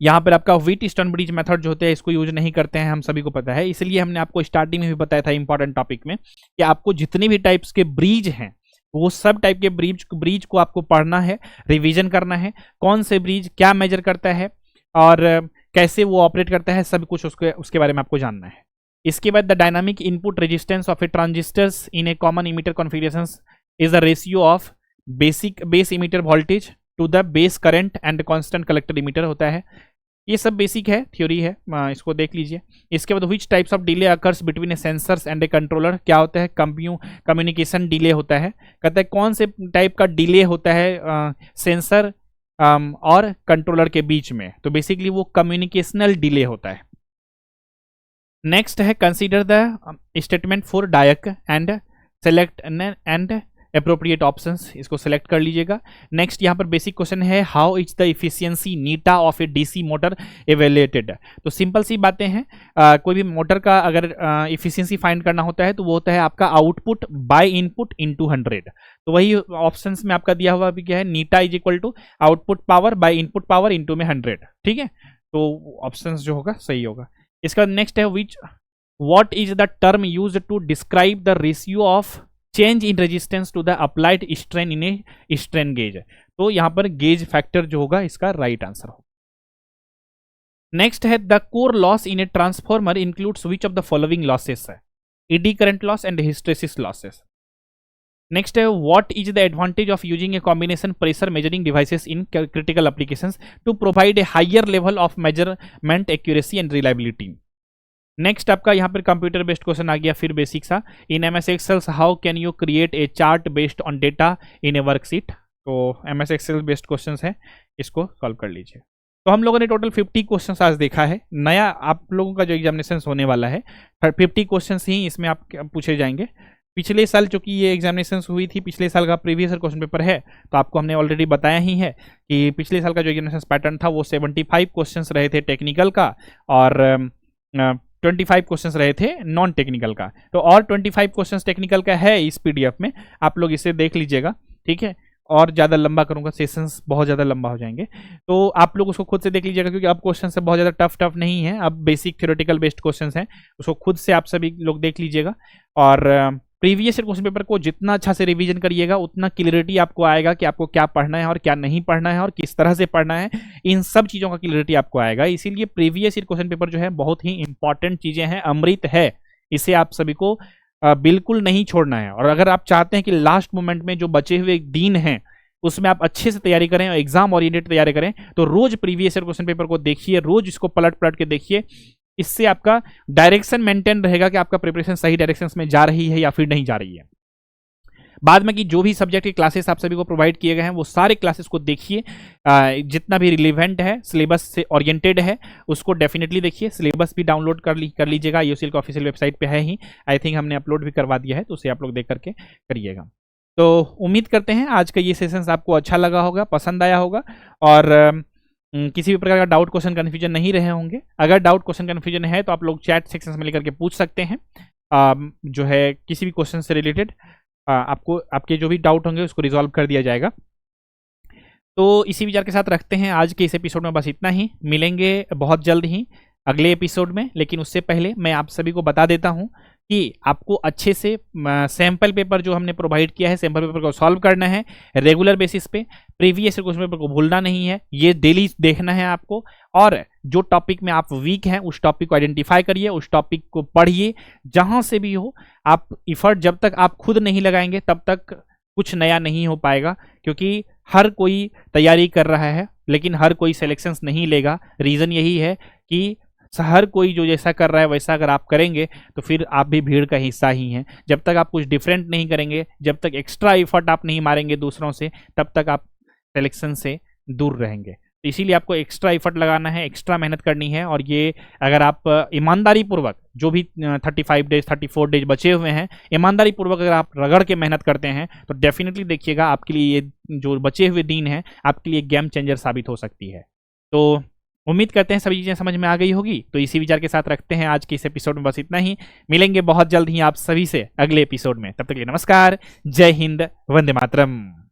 यहाँ पर आपका व्हीटस्टोन ब्रिज मेथड जो होते हैं इसको यूज नहीं करते हैं, हम सभी को पता है। इसलिए हमने आपको स्टार्टिंग में भी बताया था इंपॉर्टेंट टॉपिक में कि आपको जितने भी टाइप्स के ब्रिज हैं वो सब टाइप के ब्रिज को आपको पढ़ना है, रिवीजन करना है, कौन से ब्रिज क्या मेजर करता है और कैसे वो ऑपरेट करता है, सब कुछ उसके बारे में आपको जानना है। इसके बाद the dynamic input resistance of a transistors in a common emitter configuration is the ratio of base emitter voltage to the base current and constant collector emitter होता है। ये सब बेसिक है, थ्योरी है, इसको देख लीजिए। इसके बाद which types of delay occurs between A sensors and A controller, क्या होता है कम्युनिकेशन डिले होता है। कहता है कौन से टाइप का डिले होता है सेंसर और कंट्रोलर के बीच में, तो बेसिकली वो कम्युनिकेशनल डिले होता है। नेक्स्ट है consider the statement for डायक and select and appropriate options, इसको सेलेक्ट कर लीजिएगा। नेक्स्ट यहाँ पर बेसिक क्वेश्चन है, how is the efficiency Neeta of A DC motor evaluated. तो सिंपल सी बातें हैं, कोई भी मोटर का अगर इफिशियंसी फाइंड करना होता है तो वो होता है आपका आउटपुट बाय इनपुट इनटू 100। तो वही ऑप्शंस में आपका दिया हुआ अभी क्या है, eta is equal to output power by input power into में 100। ठीक है, तो ऑप्शंस जो होगा सही होगा। इसका नेक्स्ट है what is the term used to describe the ratio of change in resistance to the applied strain in a strain gauge. तो यहां पर गेज फैक्टर जो होगा इसका राइट आंसर होगा। नेक्स्ट है the core loss in a transformer includes which of the following losses है, eddy current loss and hysteresis losses. Next है what is the advantage of using a combination pressure measuring devices in critical applications to provide a higher level of measurement accuracy and reliability. Next आपका यहाँ पर computer based question आ गया, फिर basic सा, in MS excel how can you create a chart based on data in a worksheet. तो MS excel based question है, इसको सॉल्व कर लीजिए। तो हम लोगों ने टोटल 50 क्वेश्चन आज देखा है। नया आप लोगों का जो एग्जामिनेशन होने वाला है 50 क्वेश्चन ही इसमें आप पूछे जाएंगे। पिछले साल चूंकि ये एग्जामिनेशन हुई थी, पिछले साल का प्रीवियस ईयर क्वेश्चन पेपर है, तो आपको हमने ऑलरेडी बताया ही है कि पिछले साल का जो एग्जामिनेशन पैटर्न था वो 75 क्वेश्चन रहे थे टेक्निकल का और 25 क्वेश्चंस रहे थे नॉन टेक्निकल का। तो और 25 क्वेश्चंस टेक्निकल का है इस PDF में, आप लोग इसे देख लीजिएगा। ठीक है, और ज़्यादा लंबा करूँगा, सेशंस बहुत ज़्यादा लंबा हो जाएंगे, तो आप लोग उसको खुद से देख लीजिएगा, क्योंकि अब क्वेश्चन से बहुत ज़्यादा टफ नहीं है, अब बेसिक थ्योरेटिकल बेस्ड क्वेश्चन हैं, उसको खुद से आप सभी लोग देख लीजिएगा। और प्रीवियस ईयर क्वेश्चन पेपर को जितना अच्छा से रिवीजन करिएगा उतना क्लियरिटी आपको आएगा कि आपको क्या पढ़ना है और क्या नहीं पढ़ना है और किस तरह से पढ़ना है, इन सब चीज़ों का क्लियरिटी आपको आएगा। इसीलिए प्रीवियस ईयर क्वेश्चन पेपर जो है बहुत ही इंपॉर्टेंट चीज़ें हैं, अमृत है, इसे आप सभी को बिल्कुल नहीं छोड़ना है। और अगर आप चाहते हैं कि लास्ट मोमेंट में जो बचे हुए दिन हैं उसमें आप अच्छे से तैयारी करें और एग्जाम ओरिएंटेड तैयारी करें, तो रोज प्रीवियस ईयर क्वेश्चन पेपर को देखिए, रोज इसको पलट पलट के देखिए। इससे आपका डायरेक्शन मेंटेन रहेगा कि आपका प्रिपरेशन सही डायरेक्शन में जा रही है या फिर नहीं जा रही है। बाद में कि जो भी सब्जेक्ट की क्लासेस आप सभी को प्रोवाइड किए गए हैं वो सारे क्लासेस को देखिए, जितना भी रिलेवेंट है, सिलेबस से ओरिएंटेड है, उसको डेफिनेटली देखिए। सिलेबस भी डाउनलोड कर लीजिएगा, IOCL का ऑफिशियल वेबसाइट पे है ही, आई थिंक हमने अपलोड भी करवा दिया है, तो उसे आप लोग देख करके करिएगा। तो उम्मीद करते हैं आज का ये सेशंस आपको अच्छा लगा होगा, पसंद आया होगा, और किसी भी प्रकार का डाउट क्वेश्चन कन्फ्यूजन नहीं रहे होंगे। अगर डाउट क्वेश्चन कन्फ्यूजन है तो आप लोग चैट सेक्शन में लेकर के पूछ सकते हैं, जो है किसी भी क्वेश्चन से रिलेटेड आपको आपके जो भी डाउट होंगे उसको रिजॉल्व कर दिया जाएगा। तो इसी विचार के साथ रखते हैं आज के इस एपिसोड में बस इतना ही। मिलेंगे बहुत जल्द ही अगले एपिसोड में, लेकिन उससे पहले मैं आप सभी को बता देता हूं कि आपको अच्छे से सैंपल पेपर जो हमने प्रोवाइड किया है, सैंपल पेपर को सॉल्व करना है रेगुलर बेसिस पे। प्रीवियस क्वेश्चन पेपर को भूलना नहीं है, ये डेली देखना है आपको। और जो टॉपिक में आप वीक हैं उस टॉपिक को आइडेंटिफाई करिए, उस टॉपिक को पढ़िए, जहां से भी हो। आप इफर्ट जब तक आप खुद नहीं लगाएंगे तब तक कुछ नया नहीं हो पाएगा, क्योंकि हर कोई तैयारी कर रहा है लेकिन हर कोई सिलेक्शंस नहीं लेगा। रीज़न यही है कि हर कोई जो जैसा कर रहा है वैसा अगर आप करेंगे तो फिर आप भी भीड़ का हिस्सा ही हैं। जब तक आप कुछ डिफरेंट नहीं करेंगे, जब तक एक्स्ट्रा एफर्ट आप नहीं मारेंगे दूसरों से, तब तक आप सिलेक्शन से दूर रहेंगे। तो इसीलिए आपको एक्स्ट्रा एफर्ट लगाना है, एक्स्ट्रा मेहनत करनी है। और ये अगर आप ईमानदारी पूर्वक जो भी 35 डेज 34 डेज बचे हुए हैं, ईमानदारी पूर्वक अगर आप रगड़ के मेहनत करते हैं तो डेफिनेटली देखिएगा आपके लिए ये जो बचे हुए दिन हैं आपके लिए गेम चेंजर साबित हो सकती है। तो उम्मीद करते हैं सभी चीज़ें समझ में आ गई होगी। तो इसी विचार के साथ रखते हैं आज के इस एपिसोड में बस इतना ही। मिलेंगे बहुत जल्द ही आप सभी से अगले एपिसोड में, तब तक के लिए नमस्कार, जय हिंद, वंदे मातरम।